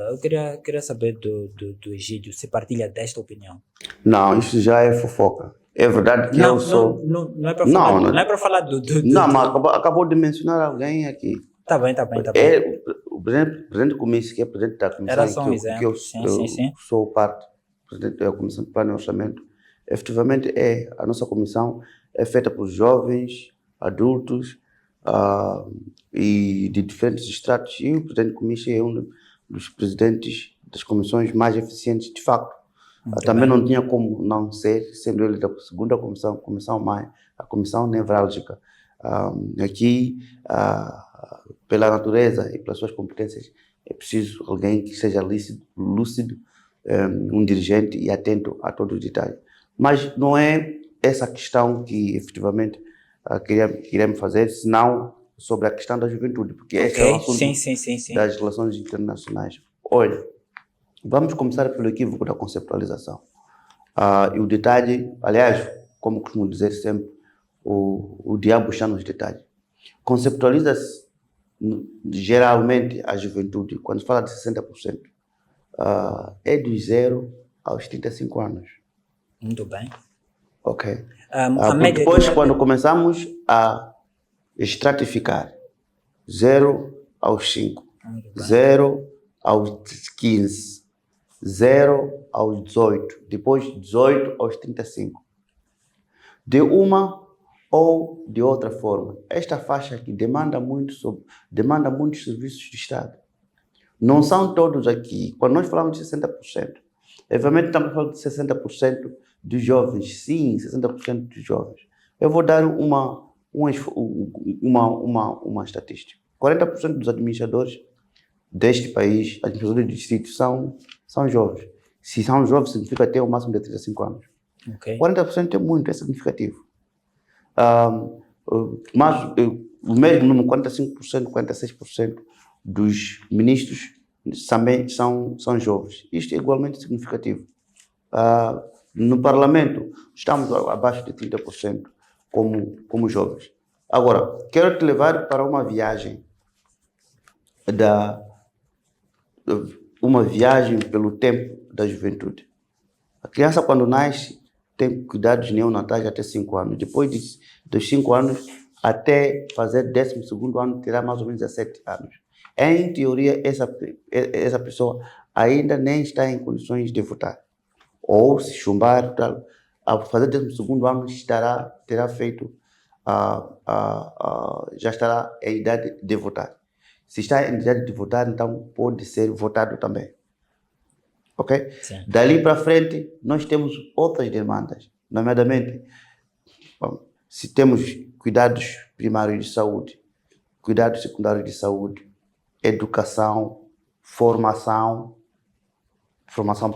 A: Eu queria saber do Egídio se partilha desta opinião.
C: Não, isso já é fofoca. É verdade que
A: Não,
C: eu sou...
A: não é para falar, não é para falar
C: Não, mas acabou de mencionar alguém aqui.
A: Tá bem.
C: O presidente Comício, que é presidente da comissão,
A: Era só um exemplo. Sim.
C: Sou parte, presidente da Comissão de Plano e Orçamento. Efetivamente, a nossa comissão é feita por jovens, adultos e de diferentes estratos. E o presidente Comício é um dos presidentes das comissões mais eficientes, de facto. Também não tinha como não ser, sendo ele da segunda comissão mãe, a comissão nevrálgica. Aqui, pela natureza e pelas suas competências, é preciso alguém que seja lúcido, um dirigente e atento a todos os detalhes. Mas não é essa questão que efetivamente queremos fazer, senão sobre a questão da juventude, porque esse é o assunto das relações internacionais. Olha, vamos começar pelo equívoco da conceptualização. E o detalhe, aliás, como costumo dizer sempre, o diabo está nos detalhes. Conceptualiza-se geralmente a juventude, quando fala de 60%, é dos 0 aos 35 anos.
A: Muito bem.
C: Ok. Depois, quando começamos a estratificar, 0 aos 5, 0 aos 15, 0 aos 18, depois 18 aos 35. De uma ou de outra forma, esta faixa aqui demanda muitos serviços do Estado. Não são todos aqui. Quando nós falamos de 60%, obviamente estamos falando de 60% dos jovens. Sim, 60% dos jovens. Eu vou dar uma estatística. 40% dos administradores deste país, administradores de distrito, são jovens. Se são jovens, significa ter o máximo de 35 anos.
A: Okay.
C: 40% é muito, é significativo. Mas o mesmo número, 45%, 46% dos ministros também são jovens. Isto é igualmente significativo. No Parlamento, estamos abaixo de 30% como jovens. Agora, quero te levar para uma viagem pelo tempo da juventude. A criança, quando nasce, tem cuidados neonatais até 5 anos. Depois dos 5 anos, até fazer 12º ano, terá mais ou menos 17 anos. Em teoria, essa pessoa ainda nem está em condições de votar. Ou se chumbar, tal, ao fazer 12º ano, terá feito, já estará em idade de votar. Se está em idade de votar, então pode ser votado também. Ok?
A: Sim.
C: Dali para frente, nós temos outras demandas, nomeadamente, se temos cuidados primários de saúde, cuidados secundários de saúde, educação, formação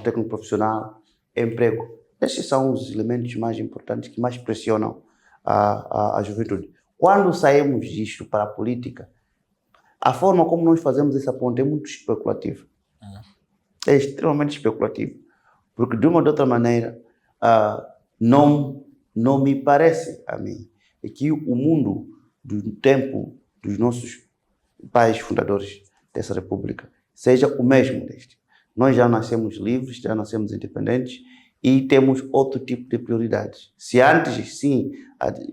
C: técnico profissional, emprego. Esses são os elementos mais importantes que mais pressionam a juventude. Quando saímos disto para a política, a forma como nós fazemos essa ponte é muito especulativa. É extremamente especulativo. Porque, de uma ou de outra maneira, não me parece a mim que o mundo do tempo dos nossos pais fundadores dessa república seja o mesmo deste. Nós já nascemos livres, já nascemos independentes e temos outro tipo de prioridades. Se antes, sim,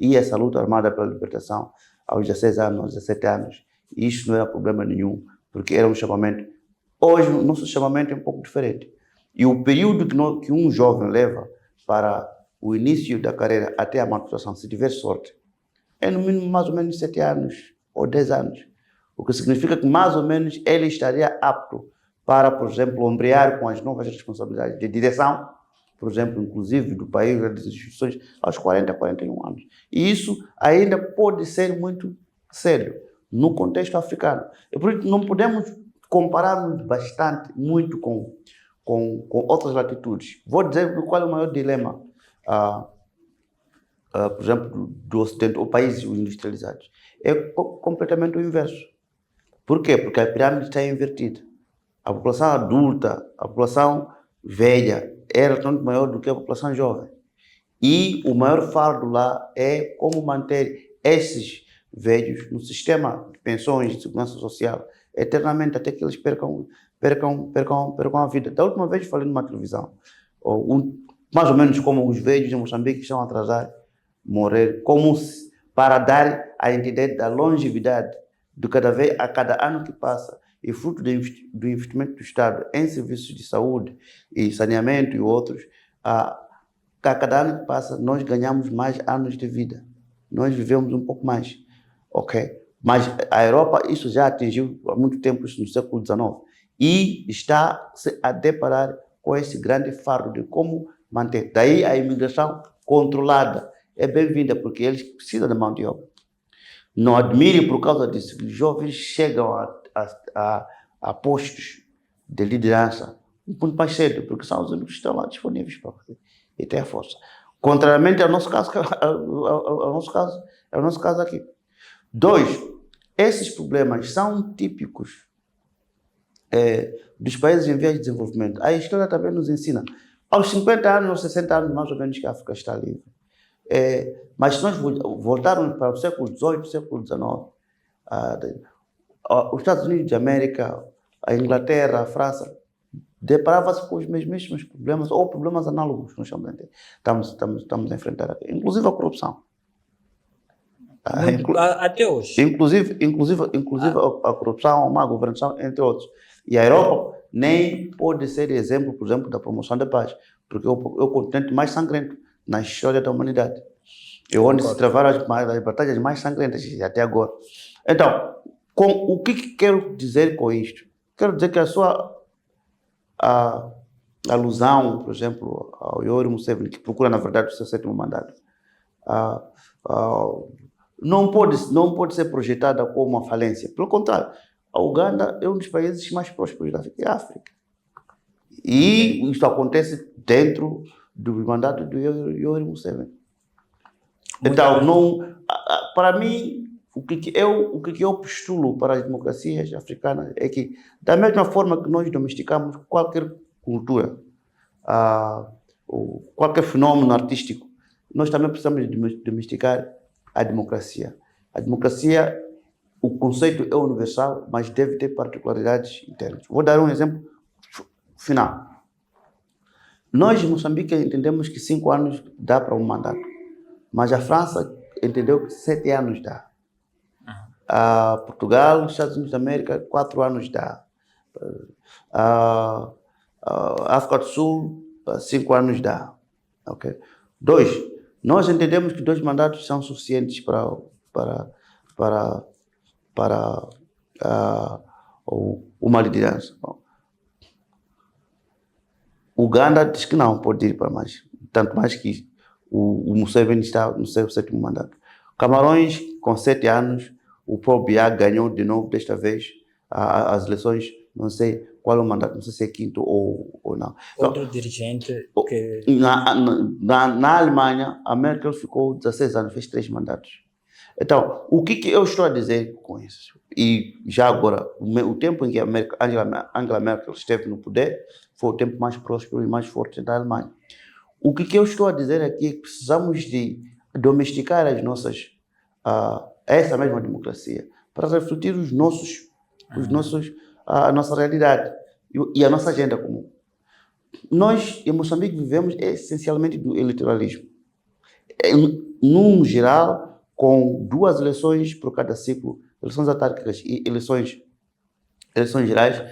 C: ia essa luta armada pela libertação aos 16 anos, aos 17 anos, isso não era problema nenhum, porque era um chamamento. Hoje, o nosso chamamento é um pouco diferente. E o período que um jovem leva para o início da carreira até a maturação, se tiver sorte, é no mínimo mais ou menos 7 anos ou 10 anos. O que significa que mais ou menos ele estaria apto para, por exemplo, ombrear com as novas responsabilidades de direção, por exemplo, inclusive do país, das instituições, aos 40, 41 anos. E isso ainda pode ser muito sério no contexto africano. E por isso não podemos compararmos muito com outras latitudes. Vou dizer qual é o maior dilema, por exemplo, do Ocidente, ou países industrializados. É completamente o inverso. Por quê? Porque a pirâmide está invertida. A população adulta, a população velha, é relativamente maior do que a população jovem. E o maior fardo lá é como manter esses velhos no sistema de pensões de segurança social eternamente, até que eles percam a vida. Da última vez falei numa televisão, mais ou menos como os velhos em Moçambique estão a atrasar morrer, para dar a entidade da longevidade a cada ano que passa, e fruto do investimento do Estado em serviços de saúde e saneamento e outros, a cada ano que passa nós ganhamos mais anos de vida, nós vivemos um pouco mais, ok? Mas a Europa, isso já atingiu há muito tempo, isso no século XIX, e está-se a deparar com esse grande fardo de como manter. Daí a imigração controlada é bem-vinda, porque eles precisam de mão de obra. Não admire por causa disso que os jovens chegam a postos de liderança muito mais cedo, porque são os únicos que estão lá disponíveis para fazer e ter a força. Contrariamente ao nosso caso, ao nosso caso aqui. 2, esses problemas são típicos dos países em vias de desenvolvimento. A história também nos ensina. Aos 50 anos, aos 60 anos, mais ou menos, que a África está livre. Mas se nós voltarmos para o século XVIII, século XIX, os Estados Unidos de América, a Inglaterra, a França, deparava-se com os mesmos problemas, ou problemas análogos, nós estamos a enfrentar aqui, inclusive a corrupção.
A: Até hoje.
C: Inclusive a corrupção, a má governação, entre outros. E a Europa nem pode ser exemplo, por exemplo, da promoção da paz, porque é o continente mais sangrento na história da humanidade. É onde se travaram as batalhas mais sangrentas até agora. Então, o que quero dizer com isto? Quero dizer que a sua alusão, por exemplo, ao Yoweri Museveni, que procura, na verdade, o seu 7º mandato, não pode ser projetada como uma falência. Pelo contrário, a Uganda é um dos países mais prósperos da África. E isso acontece dentro do mandato do Yoweri Museveni. Então, para mim, o que eu postulo para as democracias africanas é que, da mesma forma que nós domesticamos qualquer cultura, ou qualquer fenômeno artístico, nós também precisamos de domesticar a democracia. A democracia, o conceito é universal, mas deve ter particularidades internas. Vou dar um exemplo final. Nós, em Moçambique, entendemos que 5 anos dá para um mandato, mas a França entendeu que 7 anos dá. Portugal, Estados Unidos da América, 4 anos dá. África do Sul, 5 anos dá. Okay? 2. Nós entendemos que 2 mandatos são suficientes para uma liderança. Uganda diz que não, pode ir para mais. Tanto mais que o Museveni está no seu 7º mandato. Camarões, com 7 anos, o Paul Biya ganhou de novo, desta vez, as eleições, não sei qual é o mandato, não sei se é 5º ou não.
A: Outro dirigente que...
C: Na Alemanha, a Merkel ficou 16 anos, fez 3 mandatos. Então, o que eu estou a dizer com isso? E já agora, o tempo em que a Angela Merkel esteve no poder foi o tempo mais próspero e mais forte da Alemanha. O que eu estou a dizer aqui é que precisamos de domesticar essa mesma democracia para refletir a nossa realidade e a nossa agenda comum. Nós, em Moçambique, vivemos essencialmente do eleitoralismo. Num geral, com 2 eleições por cada ciclo, eleições autárquicas e eleições gerais,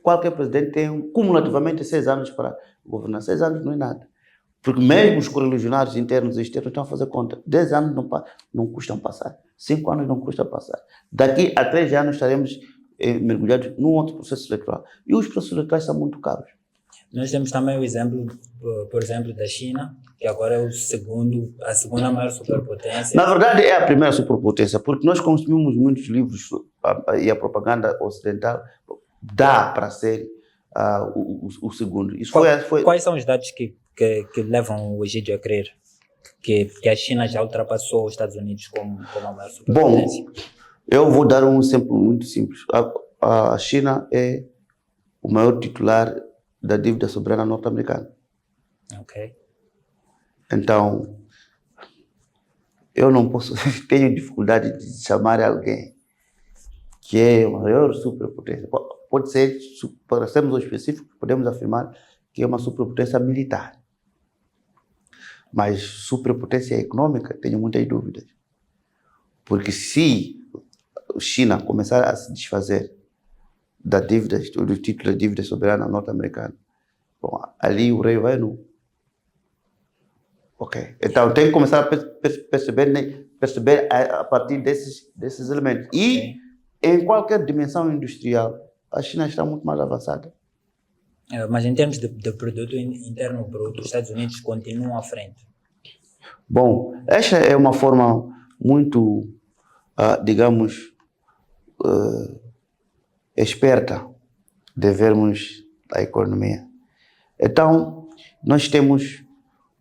C: qualquer presidente tem cumulativamente 6 anos para governar. 6 anos não é nada. Porque mesmo os correligionários internos e externos estão a fazer conta. 10 anos não custam passar. 5 anos não custa passar. Daqui a 3 anos estaremos mergulhados num outro processo eleitoral. E os processos eleitorais são muito caros.
A: Nós temos também o exemplo, por exemplo, da China, que agora é a segunda maior superpotência.
C: Na verdade, é a primeira superpotência, porque nós consumimos muitos livros e a propaganda ocidental dá para ser o segundo.
A: Quais são os dados que levam o Egídio a crer que a China já ultrapassou os Estados Unidos como a maior superpotência?
C: Bom, eu vou dar um exemplo muito simples. A China é o maior titular da dívida soberana norte-americana.
A: Ok.
C: Então, eu não posso, tenho dificuldade de chamar alguém que é a maior superpotência. Pode ser, para sermos específicos, podemos afirmar que é uma superpotência militar. Mas superpotência econômica, tenho muitas dúvidas. Porque se a China começar a se desfazer do título da dívida soberana norte-americana, bom, ali o rei vai nu. Ok. Então tem que começar a perceber a partir desses elementos. E em qualquer dimensão industrial, a China está muito mais avançada.
A: Mas em termos de produto interno bruto, os Estados Unidos continuam à frente.
C: Bom, esta é uma forma muito, digamos, esperta de vermos a economia. Então, nós temos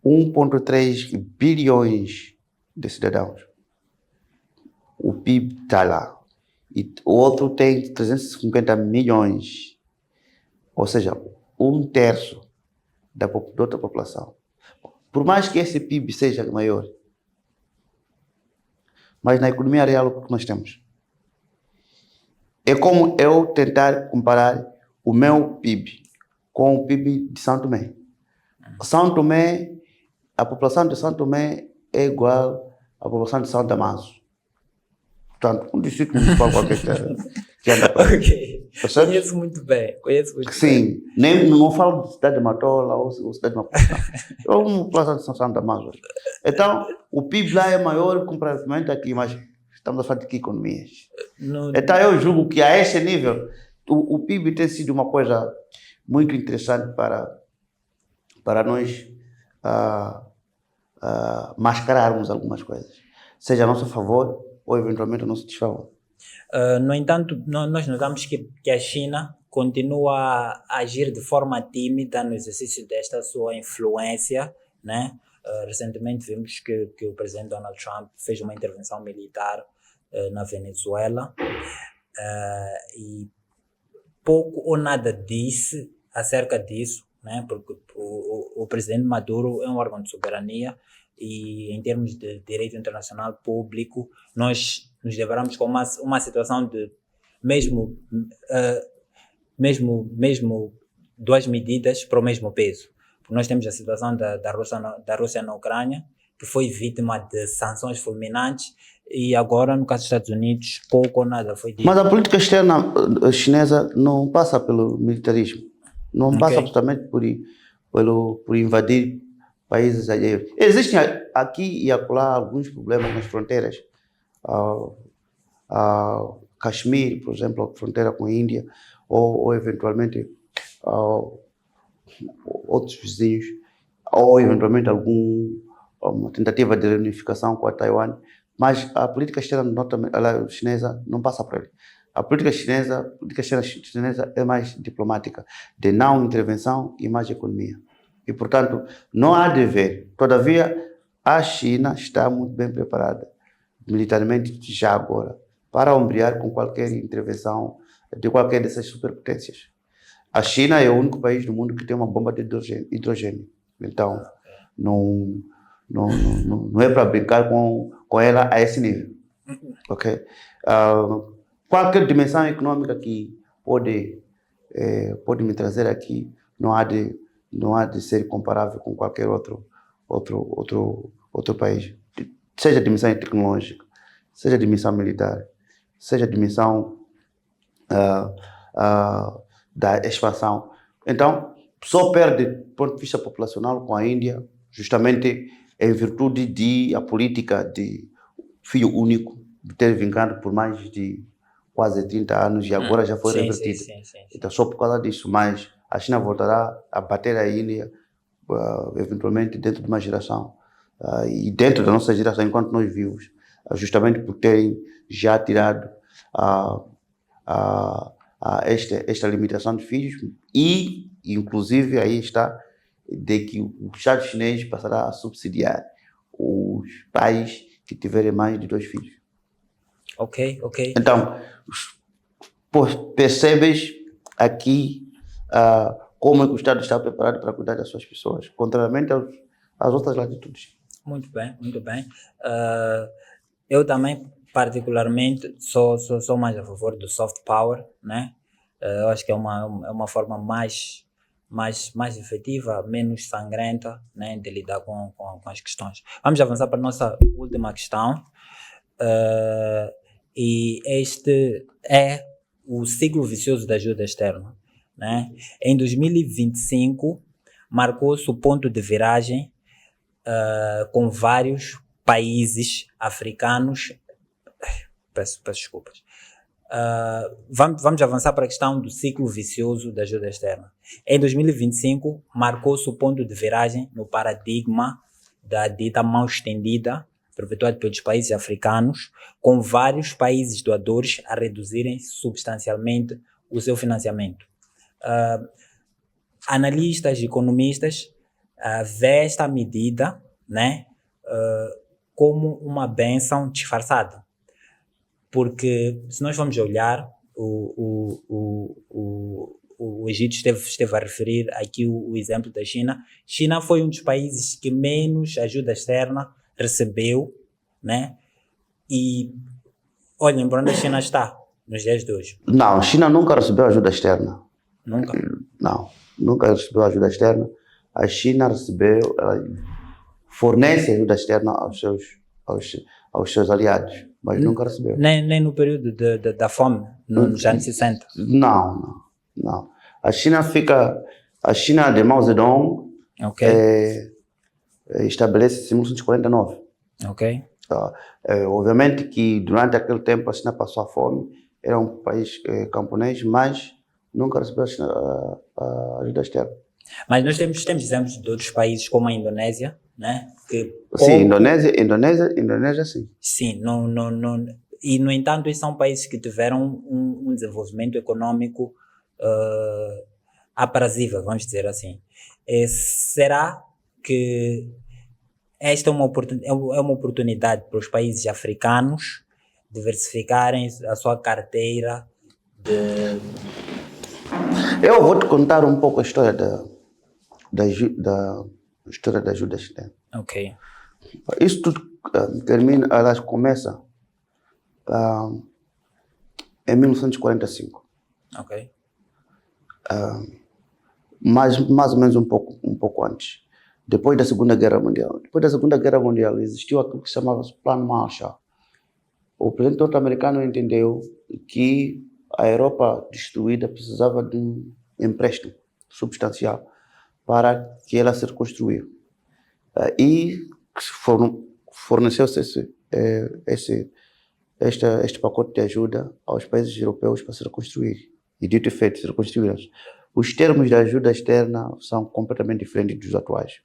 C: 1,3 bilhões de cidadãos. O PIB está lá. E o outro tem 350 milhões. Ou seja, 1/3 da outra população. Por mais que esse PIB seja maior, mas na economia real o que nós temos? É como eu tentar comparar o meu PIB com o PIB de São Tomé. São Tomé, a população de São Tomé é igual à população de São Damaso. Portanto, um distrito municipal qualquer que anda para aí.
A: Ok. Conheço muito bem.
C: Sim, não falo de cidade de Matola ou cidade de Maputo. É uma população de São Damaso. Então, o PIB lá é maior comparativamente aqui, mas estamos a falar de que economias? Então, eu julgo que a esse nível, o PIB tem sido uma coisa muito interessante para nós mascararmos algumas coisas, seja a nosso favor ou eventualmente a nosso desfavor.
A: No entanto, nós notamos que a China continua a agir de forma tímida no exercício desta sua influência, né? Recentemente vimos que o presidente Donald Trump fez uma intervenção militar na Venezuela, e pouco ou nada disse acerca disso, né? Porque o presidente Maduro é um órgão de soberania e, em termos de direito internacional público, nós nos deparamos com uma situação de mesmo duas medidas para o mesmo peso. Porque nós temos a situação da Rússia na Ucrânia, que foi vítima de sanções fulminantes, e agora, no caso dos Estados Unidos, pouco ou nada foi dito.
C: Mas a política externa chinesa não passa pelo militarismo, não passa absolutamente por invadir países alheios. Existem aqui e acolá alguns problemas nas fronteiras. Caxemir, por exemplo, a fronteira com a Índia, ou eventualmente outros vizinhos, ou eventualmente uma tentativa de reunificação com a Taiwan, mas a política externa chinesa não passa por ele. A política externa chinesa é mais diplomática, de não intervenção e mais economia. E, portanto, não há de ver. Todavia, a China está muito bem preparada, militarmente já agora, para ombrear com qualquer intervenção de qualquer dessas superpotências. A China é o único país do mundo que tem uma bomba de hidrogênio. Então, não é para brincar com ela a esse nível. Okay? Qualquer dimensão econômica que pode me trazer aqui não há de ser comparável com qualquer outro país. Seja a dimensão tecnológica, seja a dimensão militar, seja a dimensão da expansão. Então, só perde do ponto de vista populacional com a Índia, justamente em virtude de a política de filho único, de ter vingado por mais de quase 30 anos e agora já foi revertida. Sim. Então, só por causa disso, mas a China voltará a bater a Índia, eventualmente dentro de uma geração, e dentro da nossa geração, enquanto nós vivos, justamente por terem já tirado esta limitação de filhos e, inclusive, aí está, de que o Estado chinês passará a subsidiar os pais que tiverem mais de 2 filhos.
A: Ok.
C: Então, percebes aqui como é que o Estado está preparado para cuidar das suas pessoas, contrariamente às outras latitudes.
A: Muito bem. Eu também, particularmente, sou mais a favor do soft power, né? Eu acho que é uma forma mais efetiva, menos sangrenta, né, de lidar com as questões. Vamos avançar para a nossa última questão. E este é o ciclo vicioso da ajuda externa, né? Em 2025, marcou-se o ponto de viragem com vários países africanos. Peço desculpas. Vamos avançar para a questão do ciclo vicioso da ajuda externa. Em 2025, marcou-se o ponto de viragem no paradigma da dita mão estendida, perpetuada pelos países africanos, com vários países doadores a reduzirem substancialmente o seu financiamento. Analistas e economistas vê esta medida, né, como uma bênção disfarçada. Porque, se nós vamos olhar, o Egito esteve a referir aqui o exemplo da China. China foi um dos países que menos ajuda externa recebeu, né? E olhem para onde a China está nos dias de hoje.
C: Não, a China nunca recebeu ajuda externa.
A: Nunca?
C: Não, nunca recebeu ajuda externa. A China fornece ajuda externa aos seus aliados, mas nunca recebeu.
A: Nem no período da fome, nos anos 60?
C: Não. A China de Mao Zedong estabelece-se em 1949.
A: Ok.
C: Obviamente que durante aquele tempo a China passou a fome, era um país camponês, mas nunca recebeu a ajuda externa.
A: Mas nós temos exemplos de outros países como a Indonésia, né?
C: Sim, Indonésia sim.
A: Sim, não. E no entanto, esses são países que tiveram um desenvolvimento econômico aprazível, vamos dizer assim. Será que esta é uma oportunidade para os países africanos diversificarem a sua carteira de...
C: Eu vou te contar um pouco a história da história da ajuda externa.
A: Ok.
C: Isso tudo termina, aliás, começa em 1945.
A: Ok.
C: Mais ou menos um pouco antes. Depois da Segunda Guerra Mundial. Depois da Segunda Guerra Mundial existiu aquilo que se chamava Plano Marshall. O presidente norte-americano entendeu que a Europa destruída precisava de um empréstimo substancial para que ela se reconstruísse. E forneceu-se este pacote de ajuda aos países europeus para se reconstruir. E dito e feito, se reconstruíram. Os termos da ajuda externa são completamente diferentes dos atuais.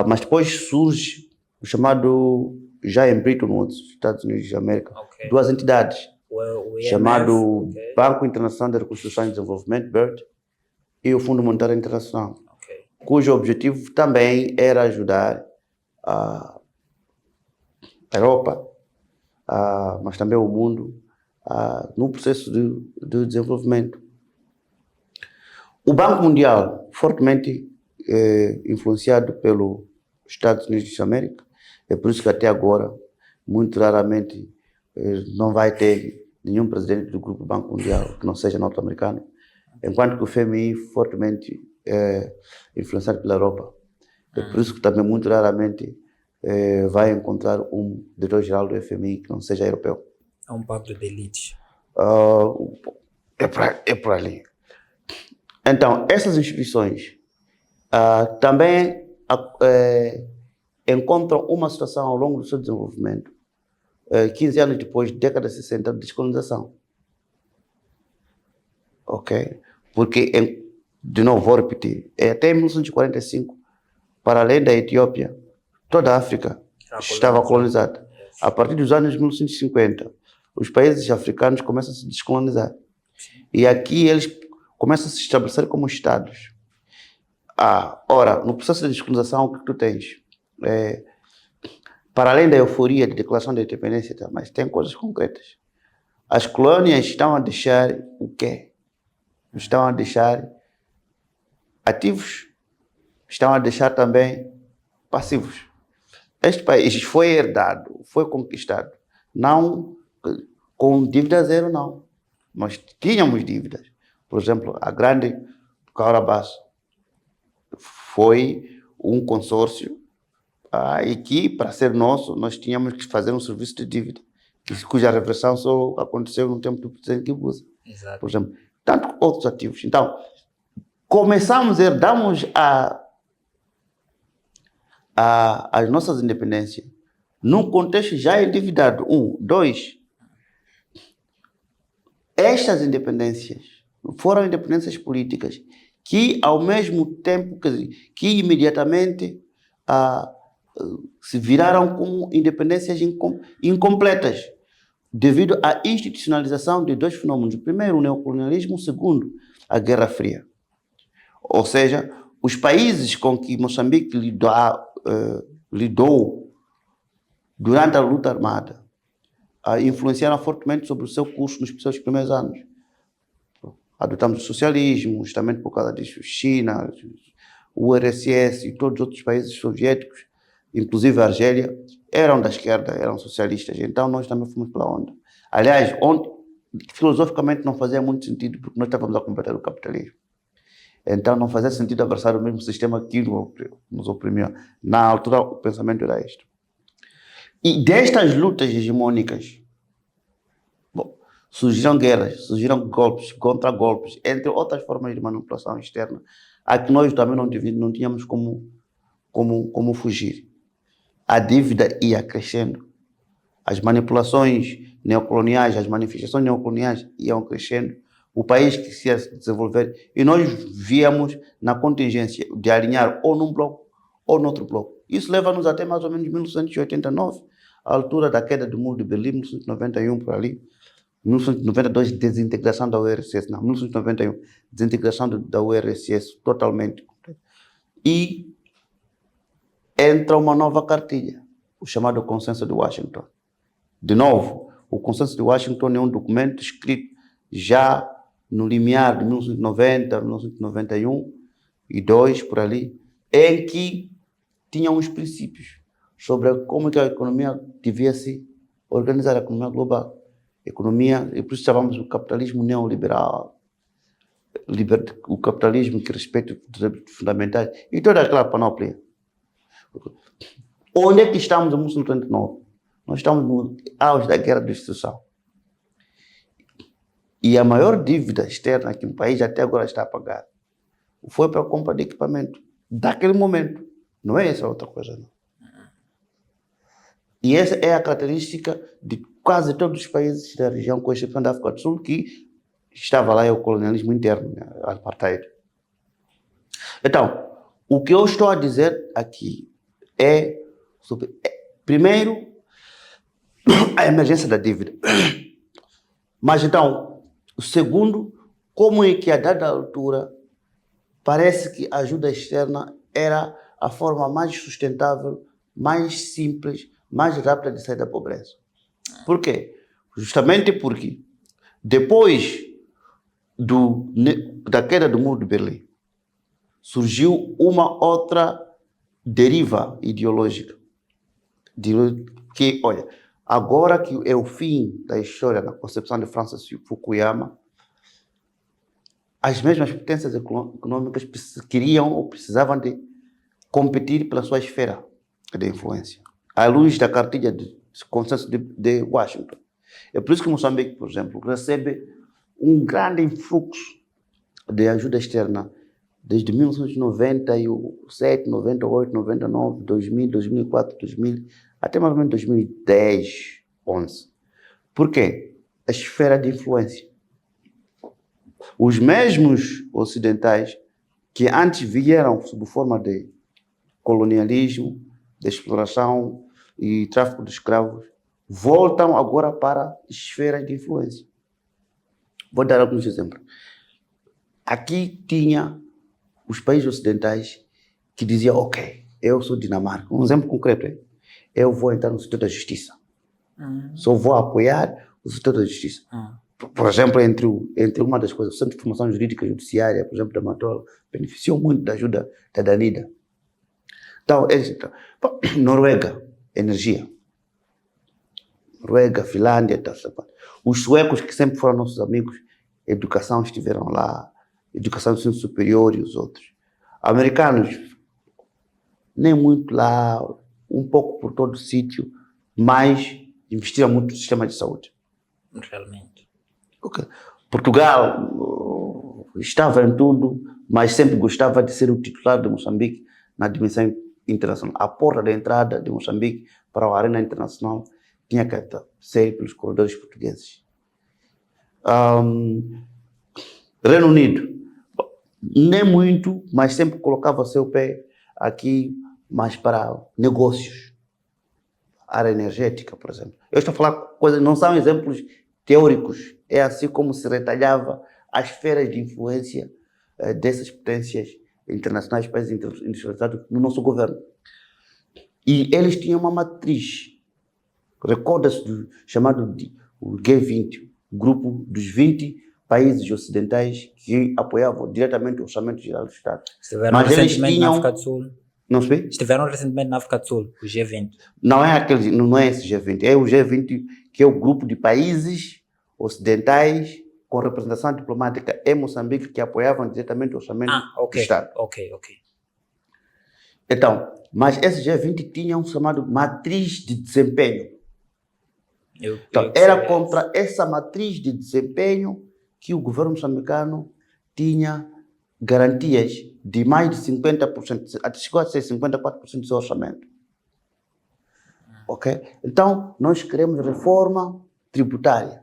C: Mas depois surge o chamado, já em Bretton Woods, Estados Unidos da América, duas entidades,
A: o IMF,
C: chamado Banco Internacional de Reconstrução e Desenvolvimento, BERD, e o Fundo Monetário Internacional, cujo objetivo também era ajudar a Europa, mas também o mundo, no processo de desenvolvimento. O Banco Mundial, fortemente influenciado pelos Estados Unidos da América, é por isso que até agora, muito raramente, não vai ter nenhum presidente do Grupo Banco Mundial que não seja norte-americano, enquanto que o FMI fortemente influenciado pela Europa. É por isso que também muito raramente vai encontrar um diretor-geral do FMI que não seja europeu.
A: É um pacto de elite.
C: É por ali. Então, essas instituições também encontram uma situação ao longo do seu desenvolvimento, 15 anos depois, década de 60, de descolonização. Ok? Porque, de novo, vou repetir, até 1945, para além da Etiópia, toda a África estava colonizada. A partir dos anos 1950, os países africanos começam a se descolonizar. E aqui eles começam a se estabelecer como estados. Ora, no processo de descolonização, o que tu tens? Para além da euforia de declaração de independência, mas tem coisas concretas. As colônias estão a deixar o quê? Estão a deixar ativos, estão a deixar também passivos. Este país foi herdado, foi conquistado, não com dívida zero, não. Nós tínhamos dívidas. Por exemplo, a grande Caurabás foi um consórcio e que, para ser nosso, nós tínhamos que fazer um serviço de dívida, cuja reversão só aconteceu no tempo do presidente Kibuza.
A: Exato.
C: Por exemplo, tanto outros ativos. Então, começamos, herdamos as nossas independências num contexto já endividado. 2, estas independências foram independências políticas que, ao mesmo tempo, que imediatamente se viraram como independências incompletas, devido à institucionalização de 2 fenômenos. O primeiro, o neocolonialismo, o segundo, a Guerra Fria. Ou seja, os países com que Moçambique lidou durante a luta armada influenciaram fortemente sobre o seu curso nos seus primeiros anos. Adotamos o socialismo, justamente por causa disso, China, o URSS e todos os outros países soviéticos, inclusive a Argélia, eram da esquerda, eram socialistas. Então nós também fomos pela onda. Aliás, filosoficamente não fazia muito sentido, porque nós estávamos a combater o capitalismo. Então não fazia sentido abraçar o mesmo sistema que nos oprimia. Na altura o pensamento era este. E destas lutas hegemônicas, surgiram guerras, surgiram golpes, contra-golpes, entre outras formas de manipulação externa, a que nós também não tínhamos como fugir. A dívida ia crescendo. As manipulações neocoloniais, as manifestações neocoloniais iam crescendo. O país que se ia desenvolver, e nós víamos na contingência de alinhar ou num bloco ou noutro bloco. Isso leva-nos até mais ou menos 1989, a altura da queda do muro de Berlim, 1991 por ali, 1992 desintegração da URSS, não, 1991 desintegração da URSS totalmente. E entra uma nova cartilha, o chamado Consenso de Washington, De novo, o Consenso de Washington é um documento escrito já no limiar de 1990, 1991 e 2 por ali, em que tinha uns princípios sobre como que a economia devia se organizar, a economia global. Economia, e por isso chamamos o capitalismo neoliberal, o capitalismo que respeita os direitos fundamentais e toda aquela panóplia. Onde é que estamos em 1939? Nós estamos no auge da guerra de destruição. E a maior dívida externa que o país até agora está a pagar foi para a compra de equipamento. Daquele momento. Não é essa outra coisa, não. E essa é a característica de quase todos os países da região, com exceção da África do Sul, que estava lá é o colonialismo interno, né? O apartheid. Então, o que eu estou a dizer aqui é sobre, primeiro, a emergência da dívida. Mas então, o segundo, como é que a dada altura parece que a ajuda externa era a forma mais sustentável, mais simples, mais rápida de sair da pobreza. Por quê? Justamente porque depois da queda do Muro de Berlim, surgiu uma outra deriva ideológica. Que, olha, agora que é o fim da história na concepção de Francis Fukuyama, as mesmas potências econômicas queriam ou precisavam de competir pela sua esfera de influência, à luz da cartilha de Consenso de Washington. É por isso que Moçambique, por exemplo, recebe um grande influxo de ajuda externa desde 1997, 98, 99, 2000, 2004, 2000, até mais ou menos 2010, 11. Por quê? A esfera de influência. Os mesmos ocidentais que antes vieram sob forma de colonialismo, de exploração e tráfico de escravos, voltam agora para esferas de influência. Vou dar alguns exemplos. Aqui tinha os países ocidentais que diziam, ok, eu sou Dinamarca. Um exemplo concreto é, eu vou entrar no setor da justiça. Só vou apoiar o setor da justiça. Por exemplo, entre uma das coisas, o Centro de Formação Jurídica e Judiciária, por exemplo, da Matola, beneficiou muito da ajuda da Danida. Então, Noruega, energia. Noruega, Finlândia, tá, os suecos que sempre foram nossos amigos, educação estiveram lá, educação de ensino superior e os outros. Americanos, nem muito lá, um pouco por todo o sítio, mas investiram muito no sistema de saúde.
A: Realmente.
C: Okay. Portugal estava em tudo, mas sempre gostava de ser o titular de Moçambique na dimensão internacional. A porta da entrada de Moçambique para a arena internacional tinha que ser pelos corredores portugueses. Reino Unido, nem muito, mas sempre colocava seu pé aqui, mas para negócios. Área energética, por exemplo. Eu estou a falar coisas, não são exemplos teóricos, é assim como se retalhava as esferas de influência dessas potências internacionais, países industrializados no nosso governo. E eles tinham uma matriz, recorda-se do chamado o G20, o grupo dos 20 países ocidentais que apoiavam diretamente o Orçamento Geral do Estado.
A: Estiveram recentemente na África do Sul.
C: Não sei?
A: Estiveram recentemente na África do Sul, o G20.
C: Não é esse G20, é o G20 que é o grupo de países ocidentais com representação diplomática em Moçambique que apoiavam diretamente o Orçamento do Estado.
A: Ok.
C: Então, mas esse G20 tinha um chamado matriz de desempenho. Então, era contra essa matriz de desempenho que o governo moçambicano tinha garantias de mais de 50%, até chegou a ser 54% do seu orçamento. Ok? Então, nós queremos reforma tributária.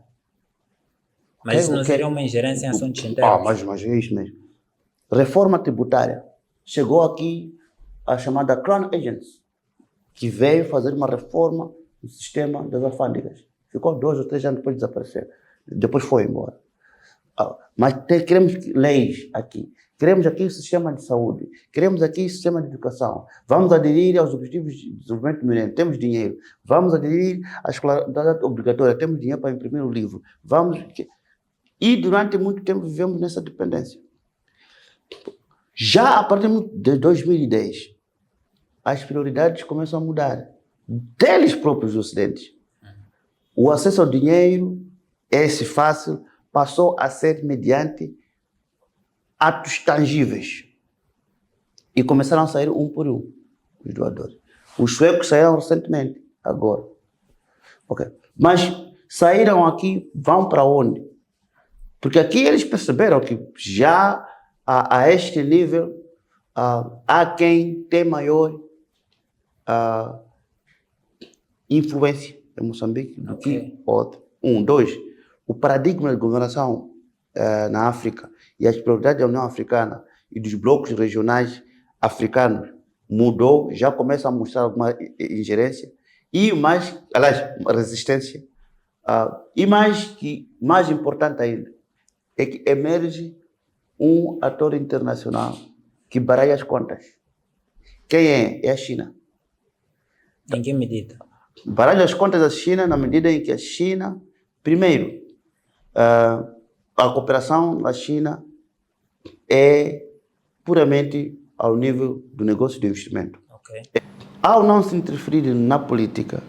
A: Mas isso não seria uma ingerência em assuntos internos?
C: Mas é isso mesmo. Reforma tributária. Chegou aqui a chamada Crown Agency, que veio fazer uma reforma no sistema das alfândegas. Ficou 2 ou 3 anos depois de desaparecer. Depois foi embora. Mas queremos leis aqui. Queremos aqui o sistema de saúde. Queremos aqui o sistema de educação. Vamos aderir aos Objetivos de Desenvolvimento do Milênio. Temos dinheiro. Vamos aderir à escolaridade obrigatória. Temos dinheiro para imprimir o livro. E durante muito tempo vivemos nessa dependência. Já a partir de 2010, as prioridades começam a mudar. Deles próprios do Ocidente. O acesso ao dinheiro, esse fácil, passou a ser mediante atos tangíveis. E começaram a sair um por um, os doadores. Os suecos saíram recentemente, agora. Okay. Mas saíram aqui, vão para onde? Porque aqui eles perceberam que já a este nível há quem tem maior influência em Moçambique do que outro. Dois, o paradigma de governação na África e as prioridades da União Africana e dos blocos regionais africanos mudou, já começa a mostrar alguma ingerência e mais, aliás, resistência. E mais importante ainda, é que emerge um ator internacional que baralha as contas. Quem é? É a China.
A: Em que medida?
C: Baralha as contas da China na medida em que a China, primeiro, a cooperação da China é puramente ao nível do negócio de investimento.
A: Okay.
C: Ao não se interferir na política,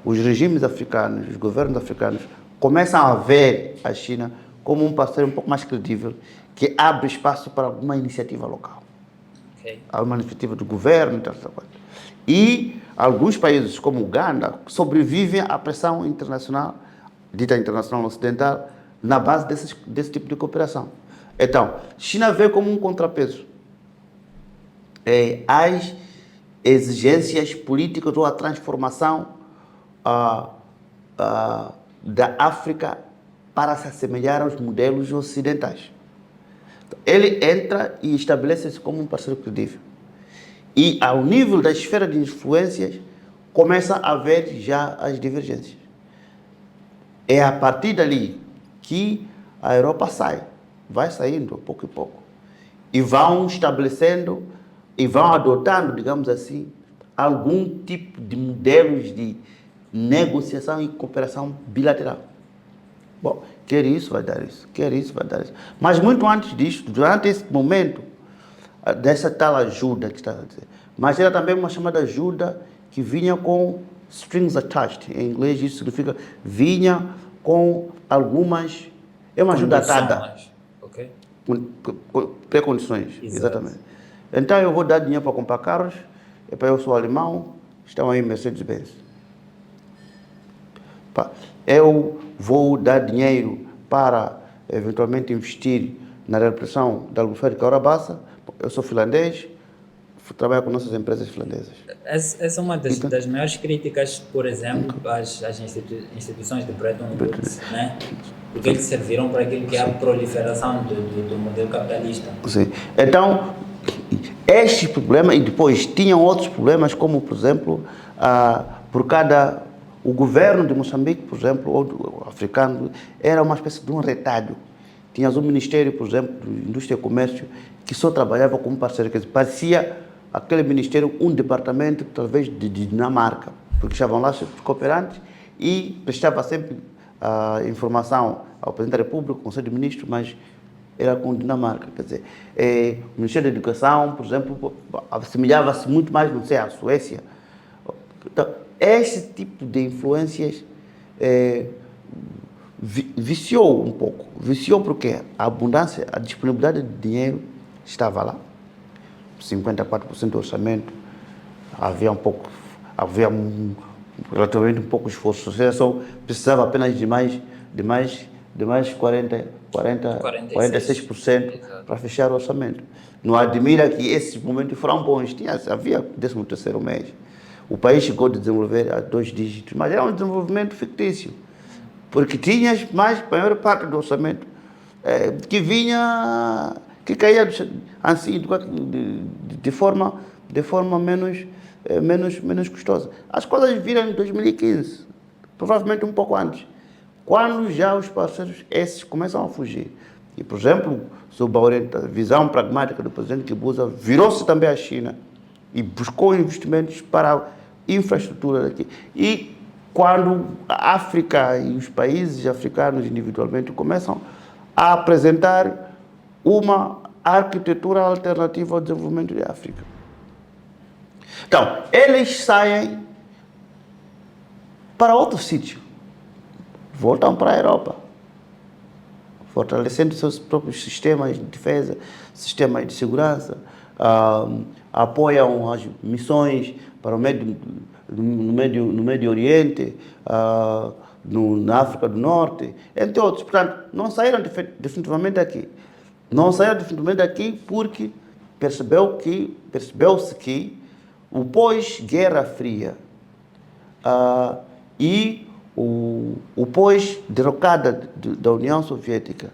C: os regimes africanos, os governos africanos começam a ver a China como um parceiro um pouco mais credível que abre espaço para alguma iniciativa local.
A: Okay.
C: Há uma iniciativa do governo, e alguns países como Uganda sobrevivem à pressão internacional, dita internacional ocidental, na base desse tipo de cooperação. Então, China vê como um contrapeso às exigências políticas ou à transformação da África para se assemelhar aos modelos ocidentais. Ele entra e estabelece-se como um parceiro credível. E ao nível da esfera de influências, começa a haver já as divergências. É a partir dali que a Europa vai saindo pouco a pouco. E vão estabelecendo e vão adotando, digamos assim, algum tipo de modelos de negociação e cooperação bilateral. Bom, quer isso, vai dar isso. Quer isso, vai dar isso. Mas muito antes disso, durante esse momento, dessa tal ajuda que está a dizer, mas era também uma chamada ajuda que vinha com strings attached. Em inglês isso significa vinha com algumas... É uma ajuda atada.
A: Okay.
C: Com pré-condições, exatamente. Então eu vou dar dinheiro para comprar carros, eu sou alemão, estão aí Mercedes-Benz. Eu vou dar dinheiro para eventualmente investir na repressão da Albufeira de Caurabassa, eu sou finlandês, trabalho com nossas empresas finlandesas.
A: Essa é uma das maiores críticas, por exemplo, às instituições de Bretton Woods, né? Porque eles serviram para aquilo que é a proliferação do modelo capitalista.
C: Sim. Então, este problema, e depois tinham outros problemas, como, por exemplo, o governo de Moçambique, por exemplo, ou do africano, era uma espécie de um retalho. Tinhas um ministério, por exemplo, de Indústria e Comércio, que só trabalhava como parceiro, quer dizer, parecia aquele ministério um departamento, talvez, de Dinamarca, porque estavam lá os cooperantes e prestava sempre informação ao Presidente da República, ao Conselho de Ministros, mas era com Dinamarca, quer dizer, o Ministério da Educação, por exemplo, assemelhava-se muito mais, não sei, à Suécia. Então, esse tipo de influências viciou um pouco. Viciou porque a abundância, a disponibilidade de dinheiro estava lá. 54% do orçamento, havia relativamente um pouco de esforço. Ou só precisava apenas de mais 46% para fechar o orçamento. Não admira que esses momentos foram bons. Havia 13º mês. O país chegou a desenvolver a 2 dígitos, mas era um desenvolvimento fictício, porque tinhas a maior parte do orçamento que caía assim, de forma menos custosa. As coisas viram em 2015, provavelmente um pouco antes. quando já os parceiros esses começam a fugir. E, por exemplo, sob a visão pragmática do presidente Guebuza, virou-se também à China e buscou investimentos para a infraestrutura daqui. E quando a África e os países africanos individualmente começam a apresentar uma arquitetura alternativa ao desenvolvimento da África. Então, eles saem para outro sítio, voltam para a Europa, fortalecendo seus próprios sistemas de defesa, sistemas de segurança, apoiam as missões para o no Médio Oriente, na África do Norte, entre outros. Portanto, não saíram definitivamente daqui. Não saíram definitivamente daqui porque percebeu-se que o pós-Guerra Fria e o pós-derrocada da União Soviética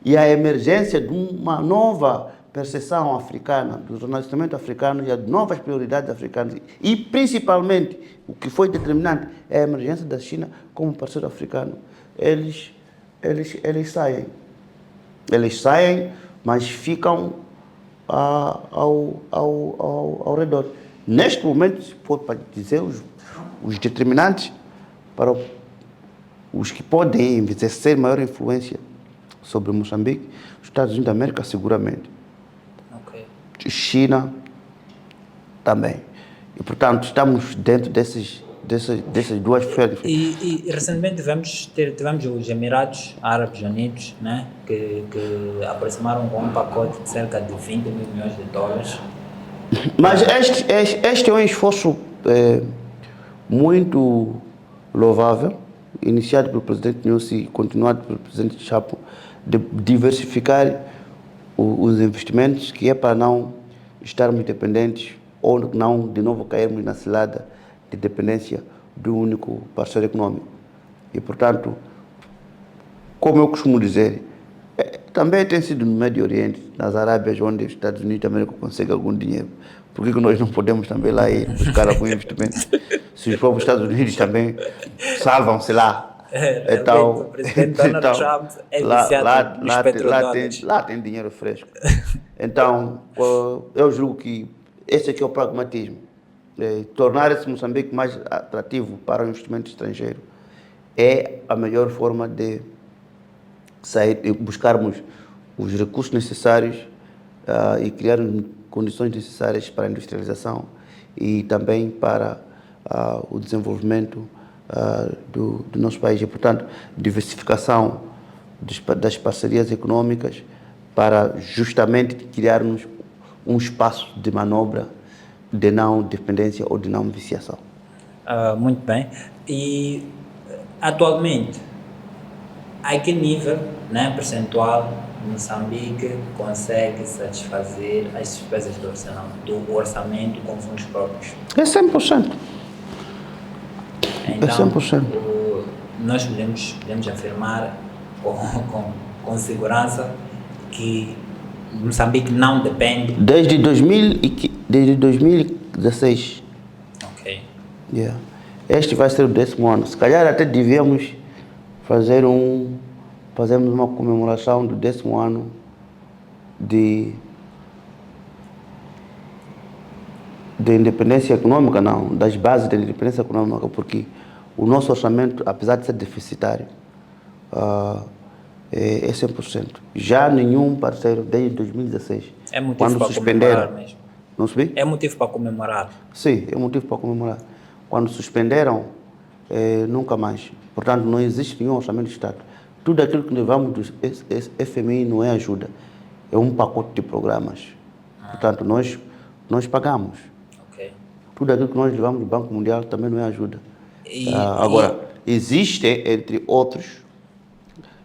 C: e a emergência de uma nova percepção africana, do renascimento africano e as novas prioridades africanas, e principalmente o que foi determinante é a emergência da China como parceiro africano. Eles saem. Eles saem, mas ficam ao redor. Neste momento, se for para dizer os determinantes para os que podem exercer maior influência sobre Moçambique, os Estados Unidos da América seguramente. China também. E, portanto, estamos dentro dessas duas esferas.
A: E recentemente tivemos os Emirados Árabes Unidos, né, que aproximaram com um pacote de cerca de 20 mil milhões de dólares.
C: Mas este é um esforço muito louvável, iniciado pelo presidente Nyusi e continuado pelo presidente Chapo, de diversificar os investimentos, que é para não estarmos dependentes ou não de novo cairmos na cilada de dependência do único parceiro econômico. E, portanto, como eu costumo dizer, também tem sido no Médio Oriente, nas Arábias, onde os Estados Unidos da América conseguem algum dinheiro. Por que nós não podemos também lá ir buscar algum investimento? Se os próprios Estados Unidos também salvam-se lá. Então,
A: o presidente Donald Trump é viciado nos petrodólares.
C: Lá tem dinheiro fresco. Então, eu julgo que esse aqui é o pragmatismo. Tornar esse Moçambique mais atrativo para o investimento estrangeiro é a melhor forma de buscarmos os recursos necessários e criar condições necessárias para a industrialização e também para o desenvolvimento do nosso país. E, portanto, diversificação das parcerias econômicas para justamente criarmos um espaço de manobra de não dependência ou de não viciação.
A: Muito bem. E atualmente, a que nível, né, percentual Moçambique consegue satisfazer as despesas do orçamento com fundos próprios?
C: É 100%.
A: Então,
C: é 100%.
A: Nós podemos afirmar com segurança que Moçambique não depende...
C: Desde 2016.
A: Ok.
C: Yeah. Este vai ser o 10º ano. Se calhar até devíamos fazermos uma comemoração do 10º ano de independência econômica, não, das bases da independência econômica, porque o nosso orçamento, apesar de ser deficitário, é 100%. Já nenhum parceiro, desde 2016,
A: é motivo
C: quando
A: para
C: suspenderam,
A: mesmo.
C: Não subi?
A: É motivo para comemorar.
C: Sim, é motivo para comemorar. Quando suspenderam, nunca mais. Portanto, não existe nenhum orçamento de Estado. Tudo aquilo que levamos do FMI não é ajuda, é um pacote de programas. Portanto, nós pagamos.
A: Okay.
C: Tudo aquilo que nós levamos do Banco Mundial também não é ajuda. Agora, existe, entre outros,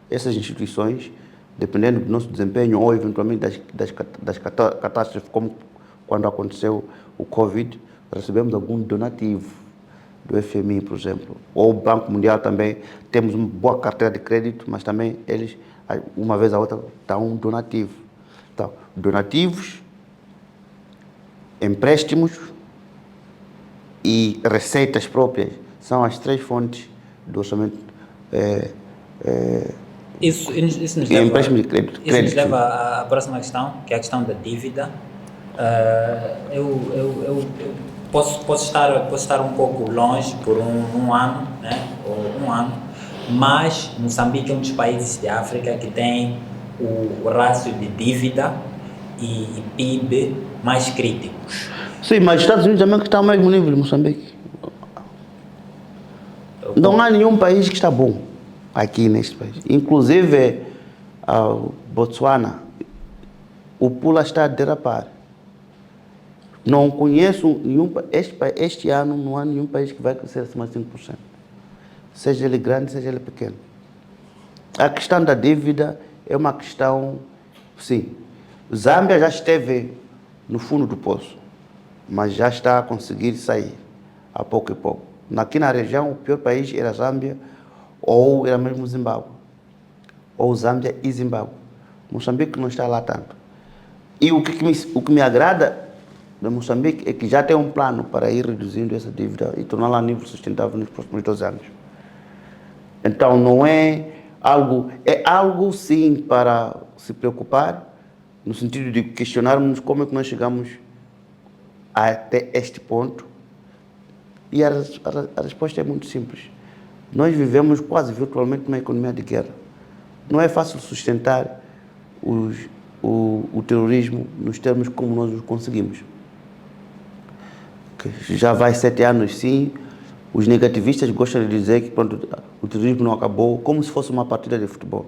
C: essas instituições, dependendo do nosso desempenho ou eventualmente das catástrofes, como quando aconteceu o Covid, recebemos algum donativo do FMI, por exemplo, ou o Banco Mundial também. Temos uma boa carteira de crédito, mas também eles, uma vez a outra, dão um donativo. Então, donativos, empréstimos e receitas próprias são as três fontes do orçamento
A: Isso nos
C: e
A: leva,
C: empréstimo de crédito.
A: isso nos leva à próxima questão, que é a questão da dívida. Eu posso estar um pouco longe por um ano, né? Ou um ano, mas Moçambique é um dos países de África que tem o rácio de dívida e PIB mais críticos.
C: Sim, mas os Estados Unidos também que está ao mesmo nível de Moçambique. Não há nenhum país que está bom aqui neste país. Inclusive, Botsuana, o Pula está a derrapar. Não conheço nenhum este ano não há nenhum país que vai crescer acima de 5%. Seja ele grande, seja ele pequeno. A questão da dívida é uma questão, sim. Zâmbia já esteve no fundo do poço, mas já está a conseguir sair, a pouco e pouco. Aqui na região, o pior país era Zâmbia ou era mesmo Zimbábue. Ou Zâmbia e Zimbábue. Moçambique não está lá tanto. E o que me agrada de Moçambique é que já tem um plano para ir reduzindo essa dívida e torná-la a nível sustentável nos próximos 2 anos. Então não é algo sim para se preocupar, no sentido de questionarmos como é que nós chegamos até este ponto. E a resposta é muito simples. Nós vivemos quase virtualmente numa economia de guerra. Não é fácil sustentar o terrorismo nos termos como nós o conseguimos. Já vai 7 anos, sim. Os negativistas gostam de dizer que pronto, o terrorismo não acabou, como se fosse uma partida de futebol.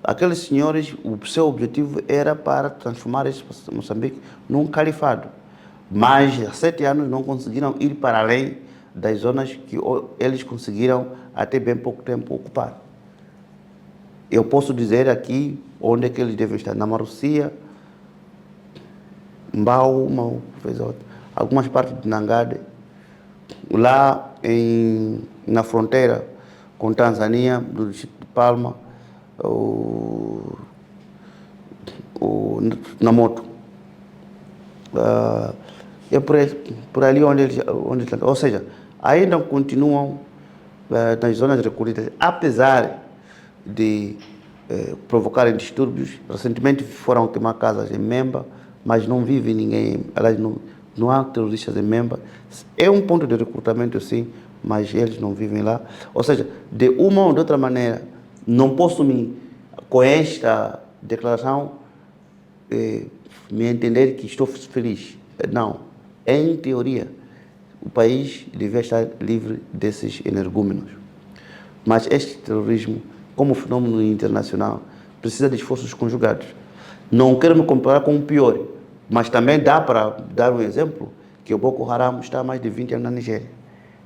C: Aqueles senhores, o seu objetivo era para transformar este Moçambique num califado. Mas há 7 anos não conseguiram ir para além das zonas que eles conseguiram até bem pouco tempo ocupar. Eu posso dizer aqui onde é que eles devem estar. Na Marúcia, Mbau, algumas partes de Nangade, lá na fronteira com Tanzânia, do distrito de Palma, na Moto. É por ali onde eles estão. Ou seja, ainda continuam nas zonas recolhidas, apesar de provocarem distúrbios. Recentemente foram queimar casas em Memba, mas não vive ninguém, aliás, não há terroristas em Memba. É um ponto de recrutamento, sim, mas eles não vivem lá. Ou seja, de uma ou de outra maneira, não posso com esta declaração, me entender que estou feliz. Não. Em teoria, o país devia estar livre desses energúmenos. Mas este terrorismo, como fenômeno internacional, precisa de esforços conjugados. Não quero me comparar com o pior, mas também dá para dar um exemplo que o Boko Haram está há mais de 20 anos na Nigéria.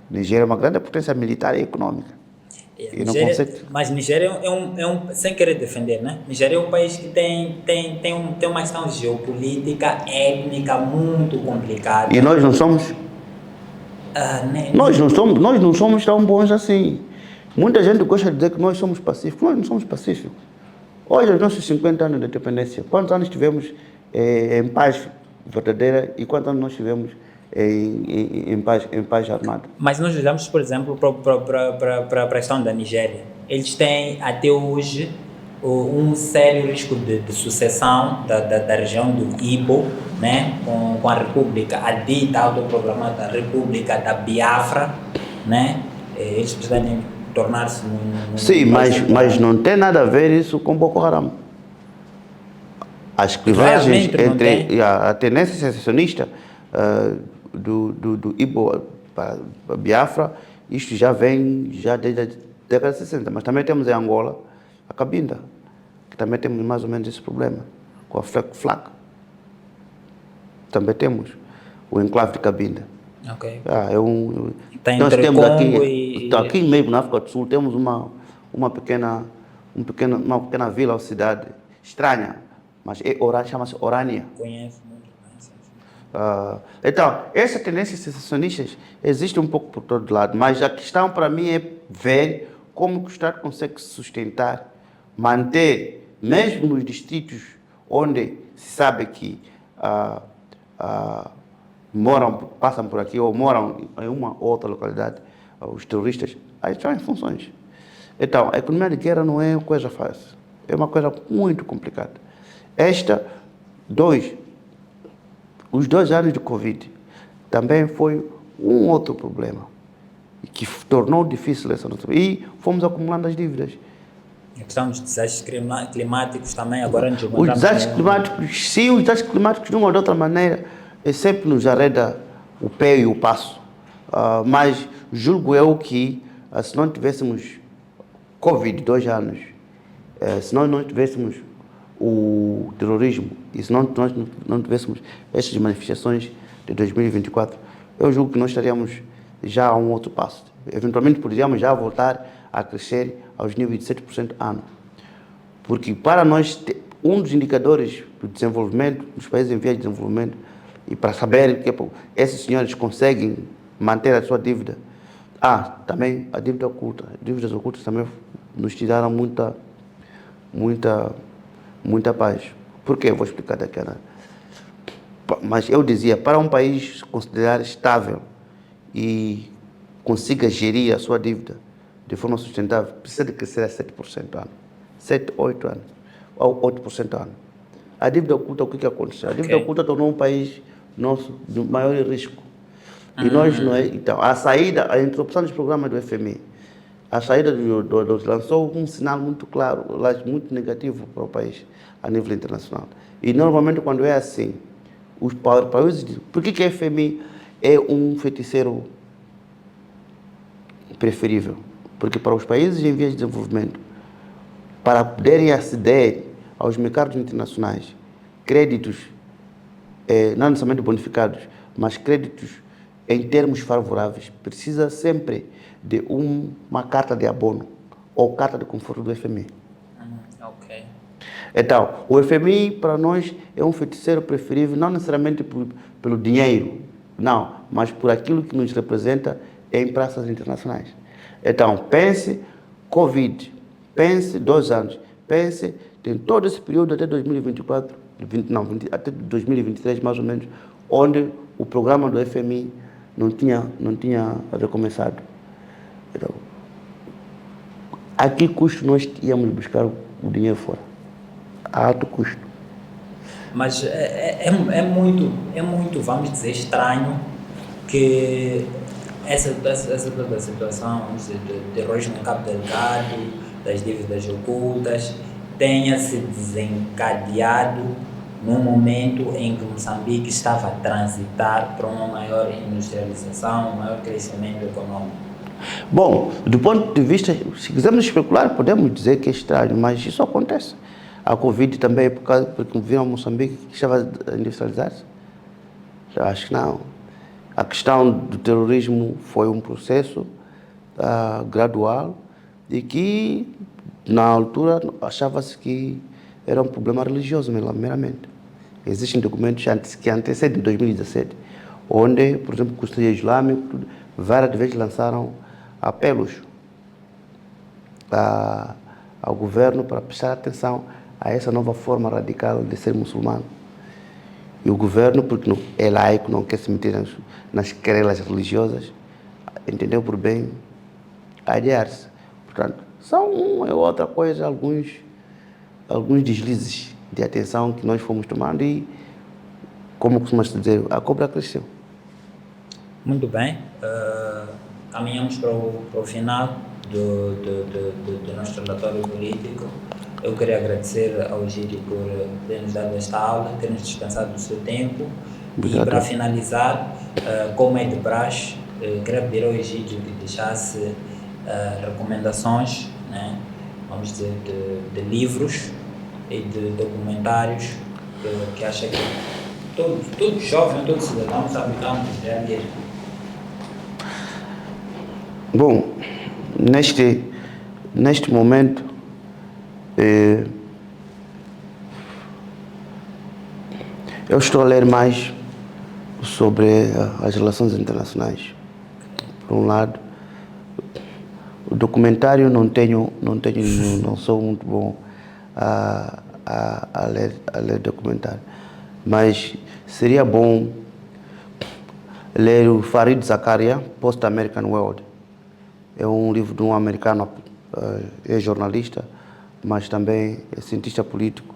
C: Nigéria é uma grande potência militar e econômica.
A: Mas Nigéria sem querer defender, né? Nigéria é um país que tem uma questão geopolítica, étnica muito complicada.
C: E nós não somos? Nós não somos tão bons assim. Muita gente gosta de dizer que nós somos pacíficos. Nós não somos pacíficos. Hoje, os nossos 50 anos de independência, quantos anos tivemos em paz verdadeira e quantos anos nós tivemos em paz armada?
A: Mas nós olhamos, por exemplo, para a questão da Nigéria. Eles têm, até hoje, um sério risco de sucessão da região do Ibo, né? com a República, a dita autoproclamada República da Biafra, né? Eles pretendem tornar-se
C: Sim, mas não tem nada a ver isso com Boko Haram. As clivagens entre a tendência secessionista do Ibo para a Biafra, isto já vem desde a década de 60, mas também temos em Angola a Cabinda, que também temos mais ou menos esse problema, com a FLAC. Também temos o enclave de Cabinda.
A: Ok.
C: Nós temos aqui mesmo na África do Sul, temos uma pequena vila ou cidade estranha, mas chama-se Orânia.
A: Conheço.
C: Então, essas tendências secessionistas existem um pouco por todo lado, mas a questão para mim é ver como o Estado consegue se sustentar, manter, mesmo nos distritos onde se sabe que passam por aqui ou moram em uma outra localidade, os terroristas, aí estão em funções. Então, a economia de guerra não é uma coisa fácil. É uma coisa muito complicada. Os 2 anos de Covid também foi um outro problema que tornou difícil essa nossa vida. E fomos acumulando as dívidas.
A: A questão dos desastres climáticos também, agora nos
C: Os
A: encontramos
C: desastres climáticos, sim, os desastres climáticos de uma ou de outra maneira sempre nos arreda o pé e o passo. Mas julgo eu que se não tivéssemos Covid 2 anos, se nós não tivéssemos o terrorismo e se nós não tivéssemos estas manifestações de 2024, eu julgo que nós estaríamos já a um outro passo. Eventualmente poderíamos já voltar a crescer aos níveis de 7% ano. Porque para nós, um dos indicadores do desenvolvimento dos países em vias de desenvolvimento, e para saber que esses senhores conseguem manter a sua dívida, também a dívida oculta. Dívidas ocultas também nos tiraram muita paz. Por quê? Eu vou explicar daqui a nada. Mas eu dizia, para um país se considerar estável e consiga gerir a sua dívida de forma sustentável, precisa de crescer a 7% ano. 7, 8 anos, ou 8% ano. A dívida oculta, o que aconteceu? A dívida oculta tornou um país nosso de maior risco. E nós não é. Então, a interrupção dos programas do FMI, a saída lançou um sinal muito claro, muito negativo para o país a nível internacional. E normalmente quando é assim, os países. Por que a FMI é um feiticeiro preferível? Porque para os países em vias de desenvolvimento, para poderem aceder aos mercados internacionais, créditos, não necessariamente bonificados, mas créditos em termos favoráveis, precisa sempre de uma carta de abono ou carta de conforto do FMI.
A: Ok.
C: Então, o FMI para nós é um feiticeiro preferível, não necessariamente pelo dinheiro, não, mas por aquilo que nos representa em praças internacionais. Então, pense Covid, pense 2 anos, pense em todo esse período até 2024, até 2023 mais ou menos, onde o programa do FMI não tinha recomeçado. Então, a que custo nós íamos buscar o dinheiro fora? A alto custo.
A: Mas é muito, vamos dizer, estranho que essa toda a situação de terrorismo em Cabo Delgado, das dívidas ocultas, tenha se desencadeado num momento em que Moçambique estava a transitar para uma maior industrialização, um maior crescimento econômico.
C: Bom, do ponto de vista, se quisermos especular, podemos dizer que é estranho, mas isso acontece. A Covid também é porque viram Moçambique que estava a industrializar-se? Eu acho que não. A questão do terrorismo foi um processo gradual e que, na altura, achava-se que era um problema religioso, meramente. Existem documentos que antecedem 2017, onde, por exemplo, o Conselho Islâmico, várias vezes lançaram apelos ao governo para prestar atenção a essa nova forma radical de ser muçulmano. E o governo, porque é laico, não quer se meter nas querelas religiosas, entendeu por bem adiar-se. Portanto, são uma ou outra coisa, alguns deslizes de atenção que nós fomos tomando e, como costuma-se dizer, a cobra cresceu.
A: Muito bem, caminhamos para o final do nosso relatório político. Eu queria agradecer ao Giri por ter nos dado esta aula, ter nos dispensado do seu tempo. Obrigado. E para finalizar, como é de praxe, queria pedir ao Egídio que deixasse recomendações, né? Vamos dizer, de livros e de documentários que acha que todo jovem, todo cidadão moçambicano deveria ler.
C: Bom, neste momento, eu estou a ler mais sobre as relações internacionais. Por um lado, o documentário não sou muito bom a ler documentário, mas seria bom ler o Fareed Zakaria, Post-American World. É um livro de um americano é jornalista, mas também é cientista político,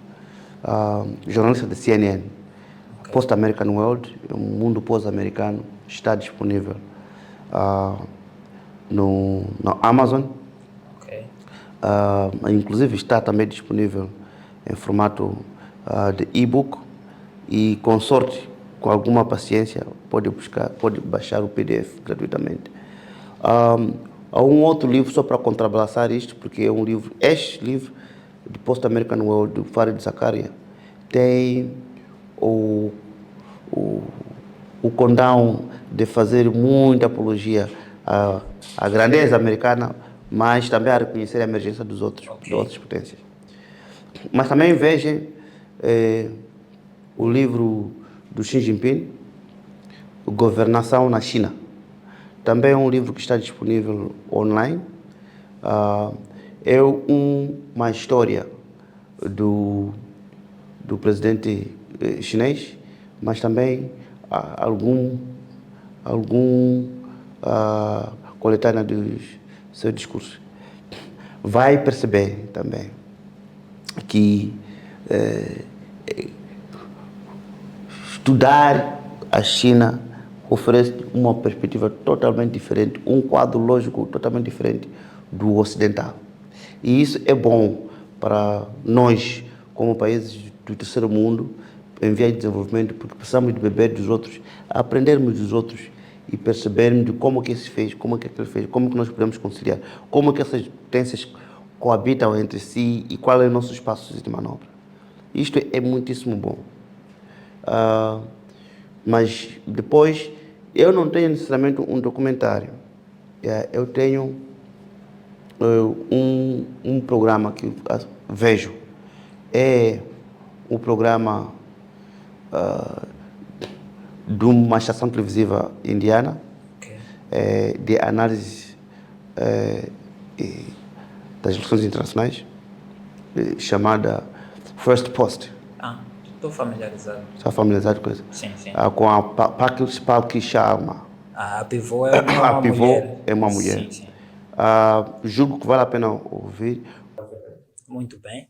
C: jornalista da CNN. Post-American World, o mundo pós-americano, está disponível no Amazon. Inclusive está também disponível em formato de e-book, e consorte, com alguma paciência, pode baixar o PDF gratuitamente. Há um outro livro só para contrabalançar isto, porque é um livro, este livro de Post-American World, do Fareed Zakaria, tem o condão de fazer muita apologia à grandeza americana, mas também a reconhecer a emergência das outras potências. Mas também vejam o livro do Xi Jinping, Governação na China. Também é um livro que está disponível online. É uma história do presidente chinês, mas também algum coletânea dos seus discursos. Vai perceber também que estudar a China oferece uma perspectiva totalmente diferente, um quadro lógico totalmente diferente do ocidental. E isso é bom para nós, como países do terceiro mundo, em via de desenvolvimento, porque precisamos de beber dos outros, aprendermos dos outros e percebermos de como que se fez, como que aquilo fez, como que nós podemos conciliar, como que essas potências coabitam entre si e qual é o nosso espaço de manobra. Isto é muitíssimo bom. Mas depois, eu não tenho necessariamente um documentário. Eu tenho um programa que vejo. É o programa de uma estação televisiva indiana, de análise das relações internacionais, chamada First Post.
A: Estou familiarizado.
C: Está familiarizado com isso?
A: Sim, sim.
C: Com a Palki Sharma.
A: A pivô é uma mulher.
C: É uma mulher.
A: Sim, sim.
C: Julgo que vale a pena ouvir.
A: Muito bem.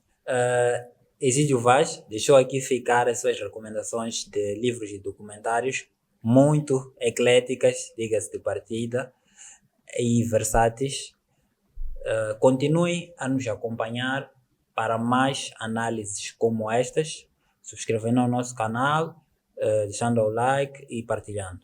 A: Exídio Vaz deixou aqui ficar as suas recomendações de livros e documentários muito ecléticas, diga-se de partida, e versáteis. Continue a nos acompanhar para mais análises como estas, subscrevendo ao nosso canal, deixando o like e partilhando.